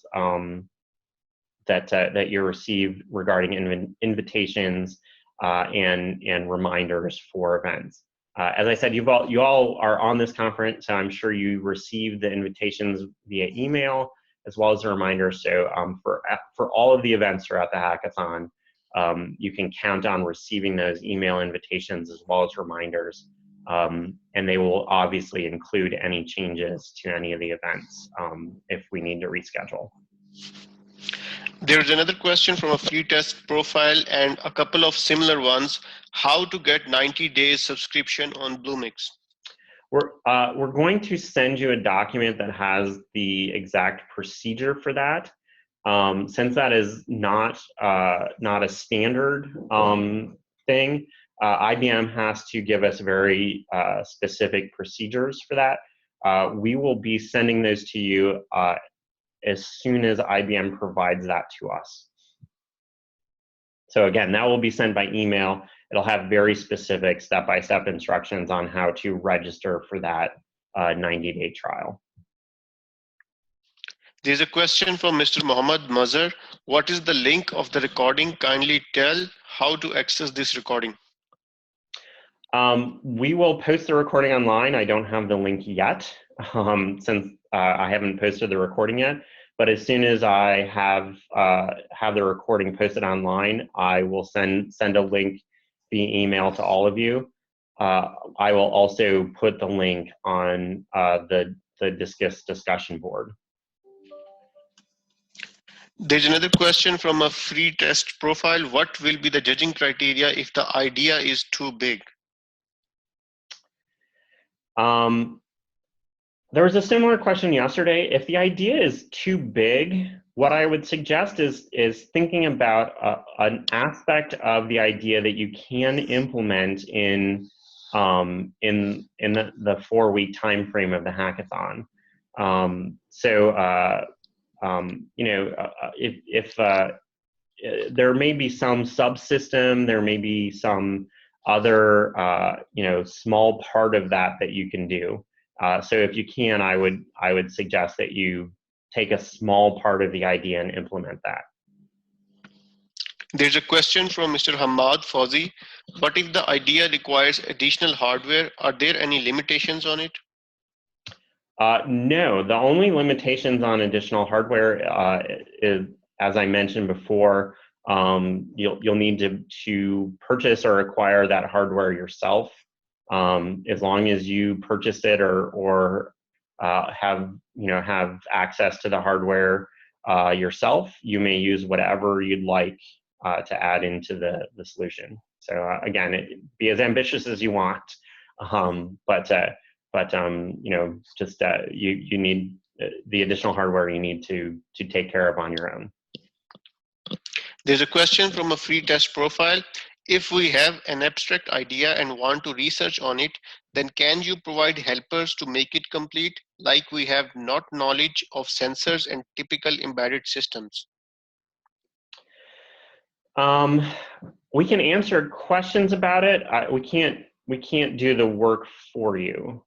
that you receive regarding invitations and reminders for events. As I said, you all are on this conference, so I'm sure you received the invitations via email as well as a reminder. So for all of the events throughout the hackathon, you can count on receiving those email invitations as well as reminders, and they will obviously include any changes to any of the events if we need to reschedule. There's another question from a free test profile and a couple of similar ones. How to get 90 days subscription on Bluemix? We're going to send you a document that has the exact procedure for that. Since that is not a standard thing, IBM has to give us very specific procedures for that. We will be sending those to you as soon as IBM provides that to us. So again, that will be sent by email. It'll have very specific step-by-step instructions on how to register for that 90-day trial. There's a question from Mr. Mohammed Mazhar. What is the link of the recording? Kindly tell how to access this recording. We will post the recording online. I don't have the link yet, since I haven't posted the recording yet. But as soon as I have the recording posted online, I will send a link via email to all of you. I will also put the link on the Discus discussion board. There's another question from a free test profile. What will be the judging criteria if the idea is too big? There was a similar question yesterday. If the idea is too big, what I would suggest is thinking about an aspect of the idea that you can implement in the 4-week time frame of the hackathon. If there may be some subsystem, there may be some other small part of that you can do. So if you can, I would suggest that you take a small part of the idea and implement that. There's a question from Mr. Hamad Fauzi. What if the idea requires additional hardware? Are there any limitations on it? No, the only limitations on additional hardware is, as I mentioned before, you'll need to purchase or acquire that hardware yourself. As long as you purchase it or have access to the hardware yourself, you may use whatever you'd like to add into the solution. So again, be as ambitious as you want, you need the additional hardware you need to take care of on your own. There's a question from a free test profile. If we have an abstract idea and want to research on it, then can you provide helpers to make it complete, like we have not knowledge of sensors and typical embedded systems? We can answer questions about it. We can't do the work for you.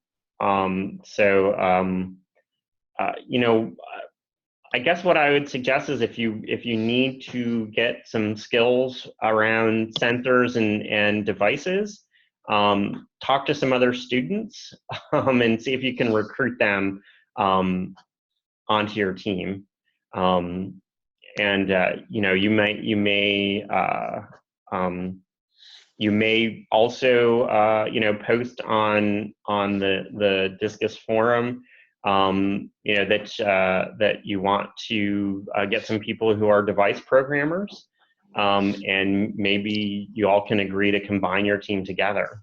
I guess what I would suggest is if you need to get some skills around sensors and devices, talk to some other students and see if you can recruit them onto your team. You may also post on the Discus forum that you want to get some people who are device programmers, and maybe you all can agree to combine your team together.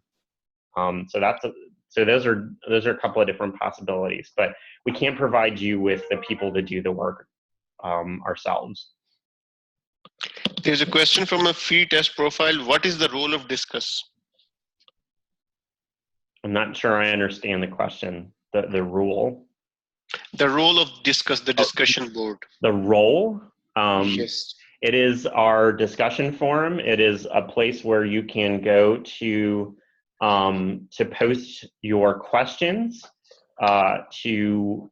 So those are a couple of different possibilities, but we can't provide you with the people to do the work ourselves. There's a question from a free test profile. What is the role of Discus? I'm not sure I understand the question. The rule. The role of Discus, the discussion board. The role? Yes. It is our discussion forum. It is a place where you can go to post your questions, to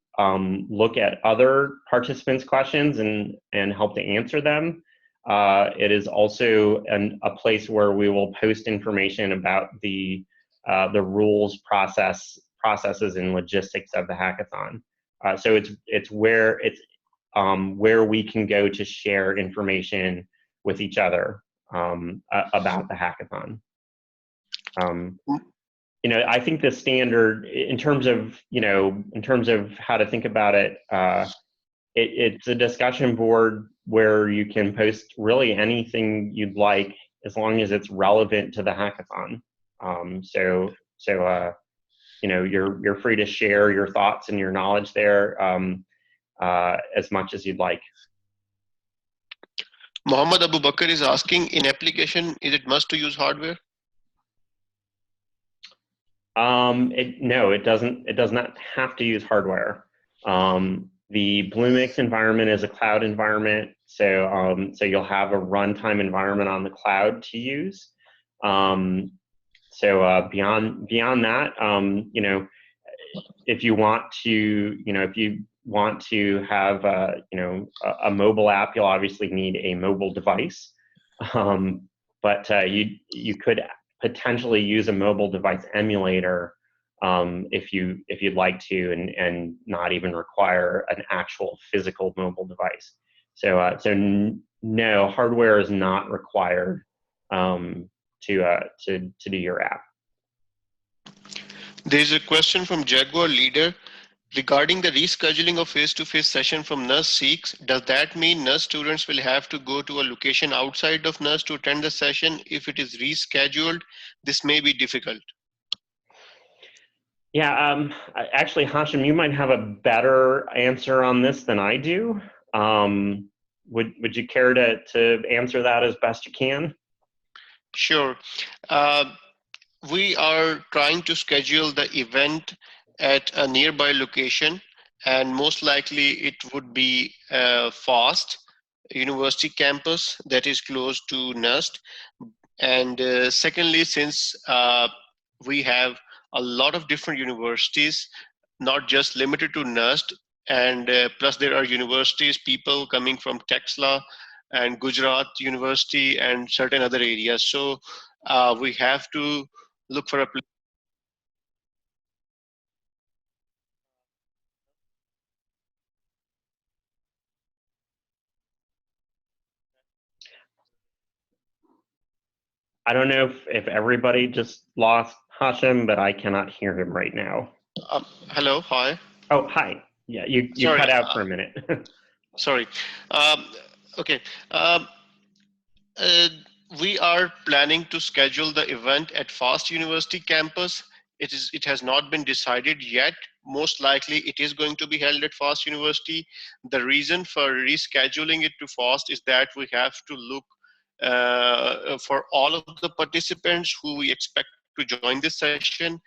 look at other participants' questions and help to answer them. It is also a place where we will post information about the rules, processes, and logistics of the hackathon. So it's where we can go to share information with each other about the hackathon. I think the standard in terms of how to think about it, it's a discussion board where you can post really anything you'd like as long as it's relevant to the hackathon. You know, you're free to share your thoughts and your knowledge there as much as you'd like. Muhammad Abu Bakr is asking, in application, is it must to use hardware? No, it doesn't. It does not have to use hardware. The Bluemix environment is a cloud environment, so you'll have a runtime environment on the cloud to use. Beyond that, you know, if you want to have a mobile app, you'll obviously need a mobile device. But you could potentially use a mobile device emulator if you'd like to, and not even require an actual physical mobile device. No, hardware is not required to do your app. There's a question from Jaguar Leader regarding the rescheduling of face-to-face session from NUS Seeks. Does that mean NUS students will have to go to a location outside of NUS to attend the session? If it is rescheduled, this may be difficult. Yeah, actually, Hashim, you might have a better answer on this than I do. Would you care to answer that as best you can? Sure. We are trying to schedule the event at a nearby location, and most likely it would be FAST university campus that is close to NUST. And secondly, since we have a lot of different universities, not just limited to NUST, and plus there are universities, people coming from Texla and Gujarat University and certain other areas. So we have to look for a place. I don't know if everybody just lost Hashim, but I cannot hear him right now. Hello, hi. Oh, hi. Yeah, you cut out for a minute. Sorry. Okay. We are planning to schedule the event at FAST University campus. It has not been decided yet. Most likely it is going to be held at FAST University. The reason for rescheduling it to FAST is that we have to look for all of the participants who we expect to join this session.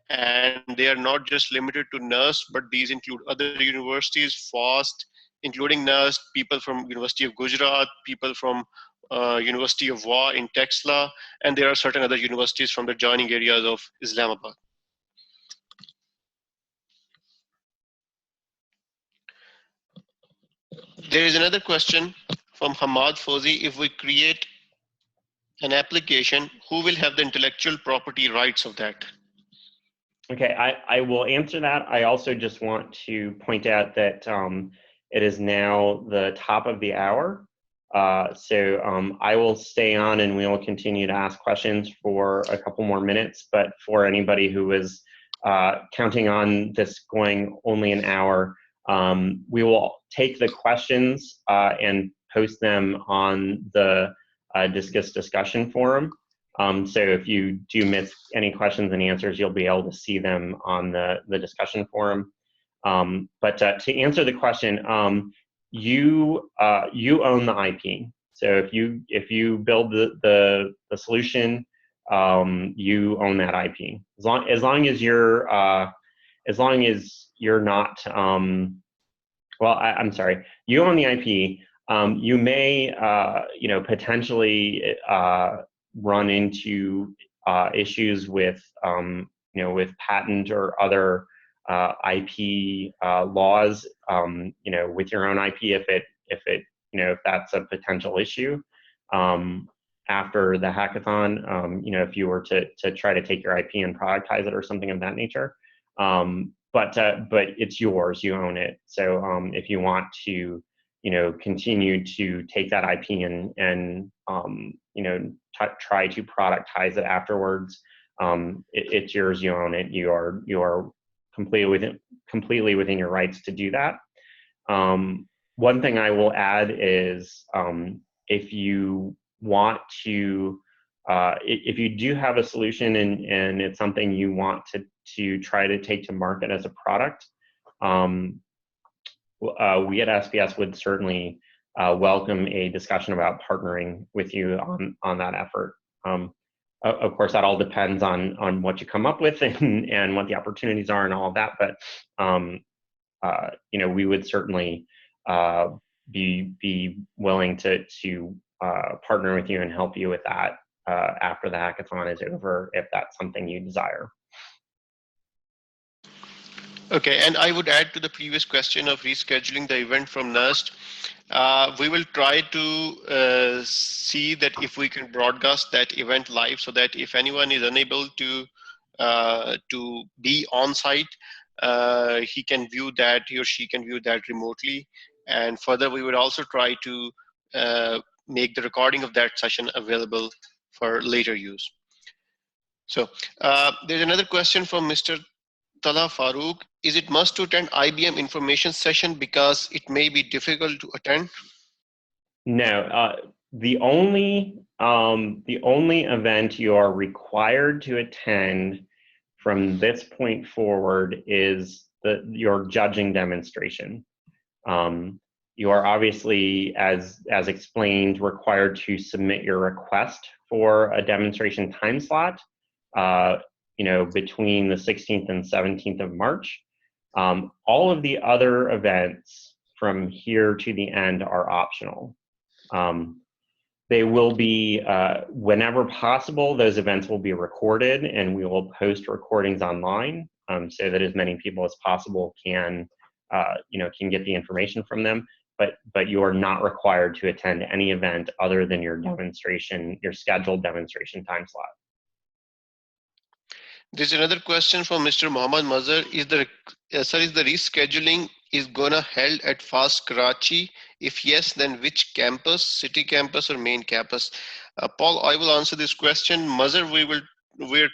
And they are not just limited to NURST, but these include other universities, FAST, including NURST, people from University of Gujarat, people from University of Wa in Texla, and there are certain other universities from the joining areas of Islamabad. There is another question from Hamad Fauzi. If we create an application, who will have the intellectual property rights of that? Okay, I will answer that. I also just want to point out that it is now the top of the hour. I will stay on and we will continue to ask questions for a couple more minutes, but for anybody who is counting on this going only an hour, we will take the questions and post them on the Discuss discussion forum. So if you do miss any questions and answers, you'll be able to see them on the discussion forum. But to answer the question, you own the IP. So if you build the solution, you own that IP. As long as you're not well, I'm sorry, you own the IP. You may potentially run into issues with with patent or other IP laws, with your own IP if that's a potential issue. After the hackathon, if you were to try to take your IP and productize it or something of that nature, but it's yours, you own it. So if you want to continue to take that IP and try to productize it afterwards, it's yours, you own it. You are completely within your rights to do that. one thing I will add is if you want to, if you do have a solution and it's something you want to try to take to market as a product, we at SPS would certainly welcome a discussion about partnering with you on that effort. Of course, that all depends on what you come up with and what the opportunities are and all of that. But we would certainly be willing to partner with you and help you with that after the hackathon is over, if that's something you desire. Okay, and I would add to the previous question of rescheduling the event from NERST. We will try to see that if we can broadcast that event live, so that if anyone is unable to be on site, he or she can view that remotely. And further, we would also try to make the recording of that session available for later use. So there's another question from Mr. Tala Farooq. Is it must to attend IBM information session because it may be difficult to attend? No, the only event you are required to attend from this point forward is your judging demonstration. You are obviously, as explained, required to submit your request for a demonstration time slot, between the 16th and 17th of March. All of the other events from here to the end are optional. They will be, whenever possible, those events will be recorded, and we will post recordings online so that as many people as possible can get the information from them. But you are not required to attend any event other than your scheduled demonstration time slot. There's another question from Mr. Mohammad Mazhar. Is the rescheduling is gonna held at FAST Karachi? If yes, then which campus, city campus or main campus? Paul, I will answer this question. Mazhar, we're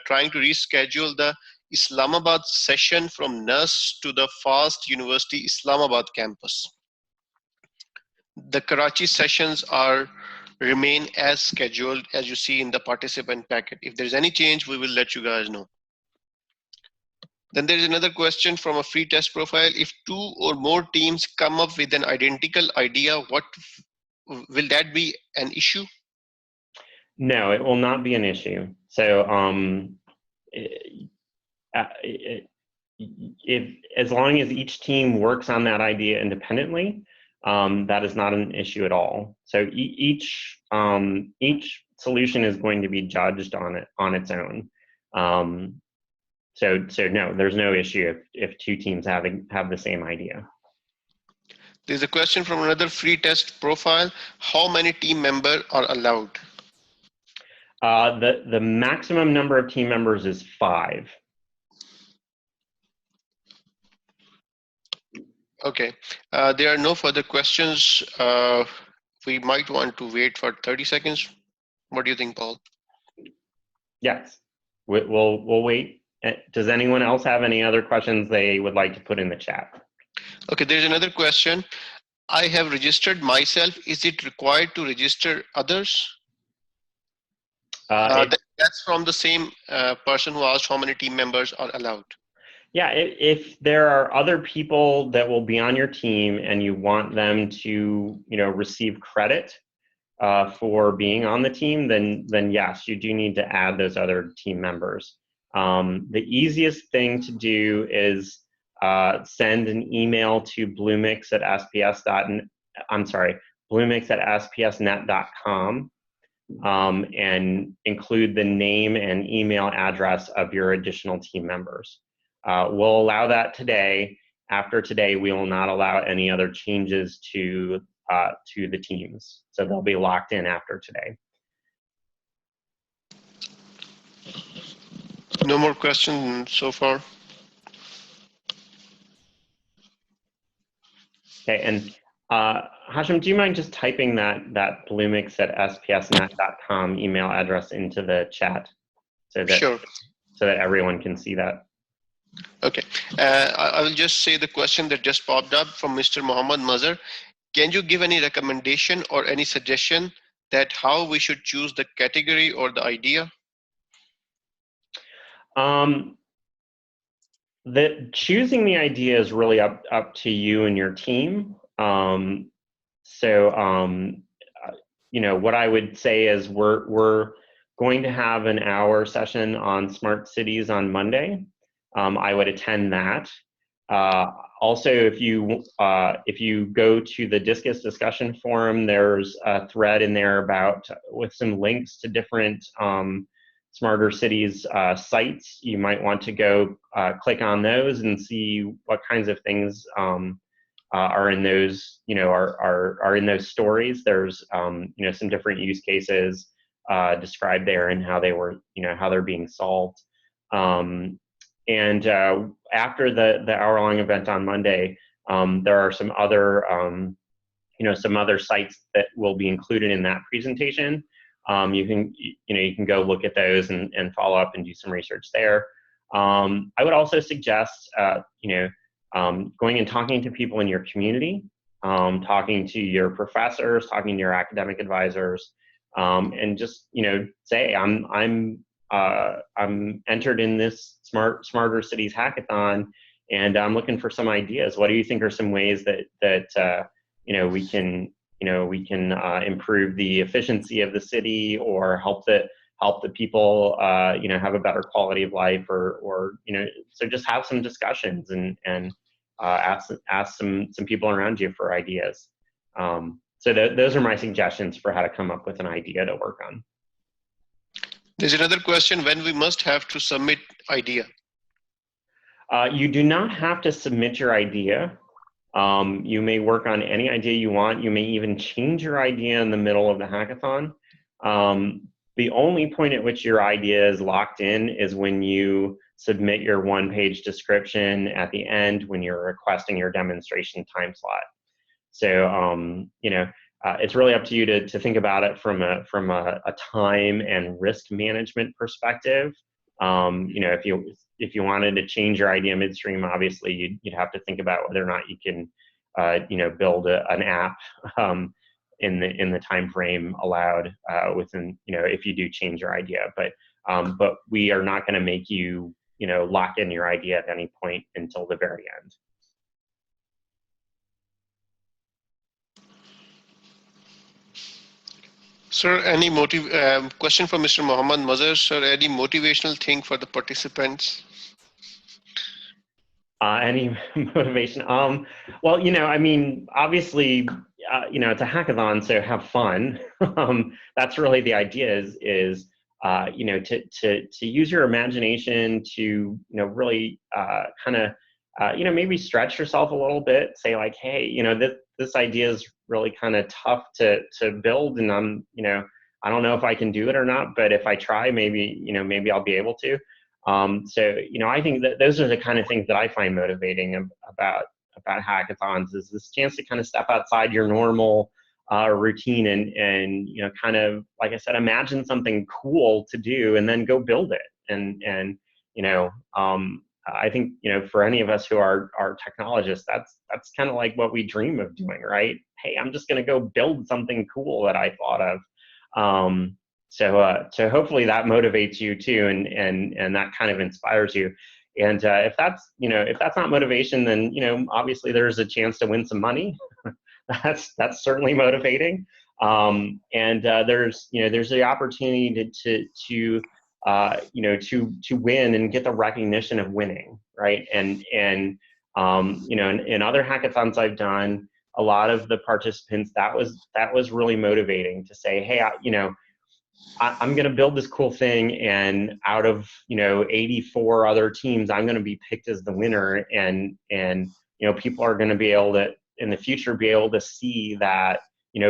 trying to reschedule the Islamabad session from NUS to the FAST University Islamabad campus. The Karachi sessions remain as scheduled, as you see in the participant packet. If there's any change, we will let you guys know. Then there's another question from a free test profile. If 2 or more teams come up with an identical idea, will that be an issue? No, it will not be an issue. So as long as each team works on that idea independently, that is not an issue at all. So each solution is going to be judged on its own. So no, there's no issue if 2 teams have the same idea. There's a question from another free test profile. How many team members are allowed? The maximum number of team members is 5. Okay, there are no further questions. We might want to wait for 30 seconds. What do you think, Paul? Yes, we'll wait. Does anyone else have any other questions they would like to put in the chat? Okay, there's another question. I have registered myself. Is it required to register others? That's from the same person who asked how many team members are allowed. Yeah, if there are other people that will be on your team and you want them to, receive credit for being on the team, then yes, you do need to add those other team members. The easiest thing to do is send an email to bluemix@spsnet.com and include the name and email address of your additional team members. We'll allow that today. After today, we will not allow any other changes to the teams. So they'll be locked in after today. No more questions so far. Okay, and Hashim, do you mind just typing that bluemix@spsnet.com email address into the chat so that Sure. so that everyone can see that? Okay. I will just say the question that just popped up from Mr. Mohammed Mazhar. Can you give any recommendation or any suggestion that how we should choose the category or the idea? Choosing the idea is really up to you and your team. So what I would say is we're going to have an hour session on smart cities on Monday. I would attend that. Also, if you go to the Discus discussion forum, there's a thread in there with some links to different smarter cities sites. You might want to go click on those and see what kinds of things are in those, are in those stories. There's some different use cases described there and how they were, how they're being solved. And after the hour-long event on Monday, there are some other sites that will be included in that presentation. You can go look at those and follow up and do some research there. I would also suggest going and talking to people in your community, talking to your professors, talking to your academic advisors, and just say I'm entered in this Smarter Cities Hackathon, and I'm looking for some ideas. What do you think are some ways that we can improve the efficiency of the city, or help the people have a better quality of life, or so just have some discussions and ask some people around you for ideas. So those are my suggestions for how to come up with an idea to work on. There's another question: when we must have to submit idea? You do not have to submit your idea. You may work on any idea you want. You may even change your idea in the middle of the hackathon. The only point at which your idea is locked in is when you submit your one-page description at the end, when you're requesting your demonstration time slot. So, it's really up to you to think about it from a time and risk management perspective. If you wanted to change your idea midstream, obviously you'd have to think about whether or not you can, build an app in the time frame allowed within, if you do change your idea. But we are not going to make you, lock in your idea at any point until the very end. Sir, any question from Mr. Mohammed Mazhar, sir, any motivational thing for the participants? Any motivation? Well, obviously, it's a hackathon, so have fun. That's really the idea is to use your imagination to, really kind of, maybe stretch yourself a little bit, say like, hey, this idea is really kind of tough to build, and I don't know if I can do it or not, but if I try, maybe I'll be able to. So, I think that those are the kind of things that I find motivating about hackathons, is this chance to kind of step outside your normal routine and kind of, like I said, imagine something cool to do and then go build it. And I think, for any of us who are technologists, that's kind of like what we dream of doing, right? Hey, I'm just going to go build something cool that I thought of. So hopefully that motivates you too, and that kind of inspires you. And if that's not motivation, then obviously there's a chance to win some money. That's certainly motivating. And there's the opportunity to win and get the recognition of winning, right? And in other hackathons I've done, a lot of the participants, that was really motivating to say, hey, I'm going to build this cool thing, and out of 84 other teams, I'm going to be picked as the winner, and people are going to be able to in the future be able to see that,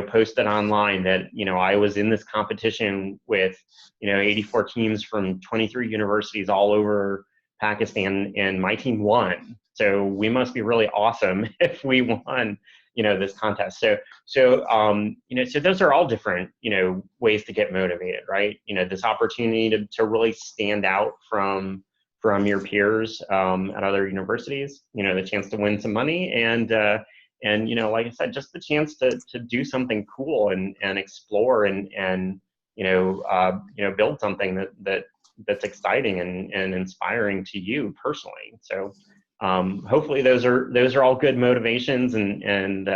posted online that I was in this competition with 84 teams from 23 universities all over Pakistan, and my team won. So we must be really awesome if we won this contest. So those are all different, ways to get motivated, right? This opportunity to really stand out from from your peers at other universities. You know, the chance to win some money, and you know, like I said, just the chance to do something cool and explore and you know, build something that's exciting and inspiring to you personally. So hopefully those are all good motivations, and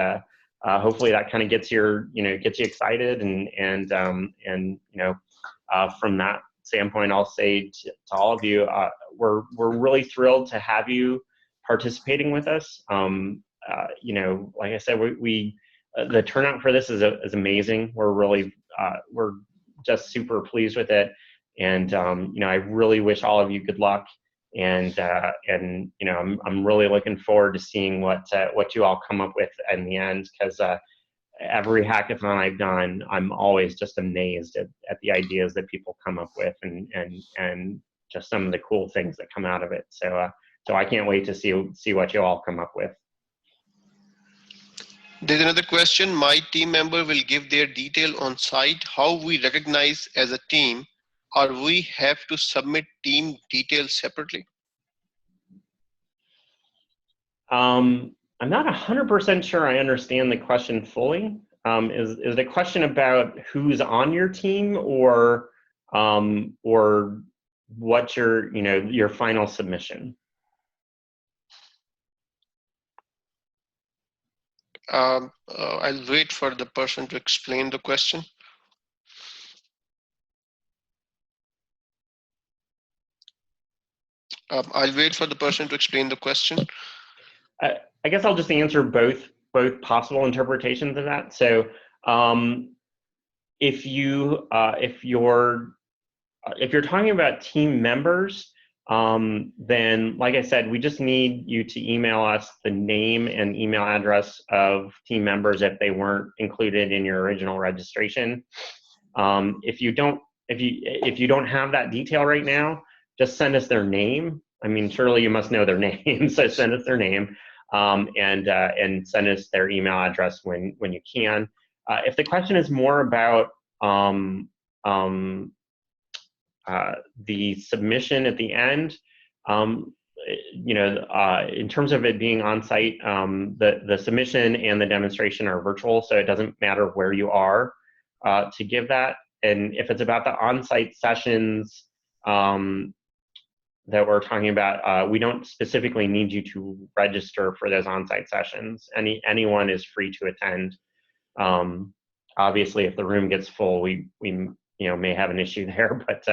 hopefully that kind of gets you excited, and you know, from that standpoint, I'll say to all of you, we're really thrilled to have you participating with us. You know, like I said, we the turnout for this is amazing. We're really we're just super pleased with it, and you know, I really wish all of you good luck. And you know, I'm really looking forward to seeing what you all come up with in the end, because every hackathon I've done, I'm always just amazed at the ideas that people come up with, and just some of the cool things that come out of it. So so I can't wait to see what you all come up with. There's another question. My team member will give their detail on site. How we recognize as a team, or we have to submit team details separately? I'm not 100% sure I understand the question fully. Is it a question about who's on your team, or what's your, you know, your final submission? I'll wait for the person to explain the question. I'll wait for the person to explain the question. I guess I'll just answer both possible interpretations of that. So if you're talking about team members, then like I said, we just need you to email us the name and email address of team members if they weren't included in your original registration. If you don't have that detail right now, just send us their name. I mean, surely you must know their name, so send us their name, and send us their email address when you can. If the question is more about the submission at the end, you know, in terms of it being on site, the submission and the demonstration are virtual, so it doesn't matter where you are to give that. And if it's about the on-site sessions that we're talking about, we don't specifically need you to register for those on-site sessions. Anyone is free to attend. Obviously, if the room gets full, we you know, may have an issue there, but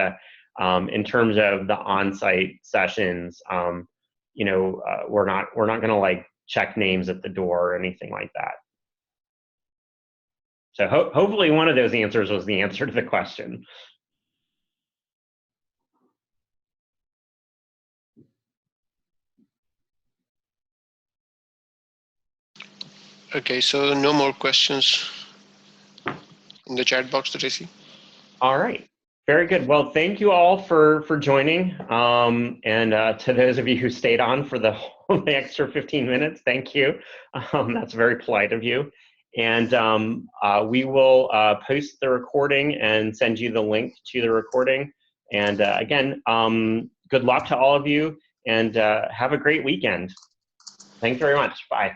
in terms of the on-site sessions, you know, we're not going to like check names at the door or anything like that. So hopefully one of those answers was the answer to the question. Okay, so no more questions in the chat box that I see. All right. Very good. Well, thank you all for joining. And to those of you who stayed on for the extra 15 minutes, thank you. That's very polite of you. And we will post the recording and send you the link to the recording. And again, good luck to all of you, and have a great weekend. Thanks very much. Bye.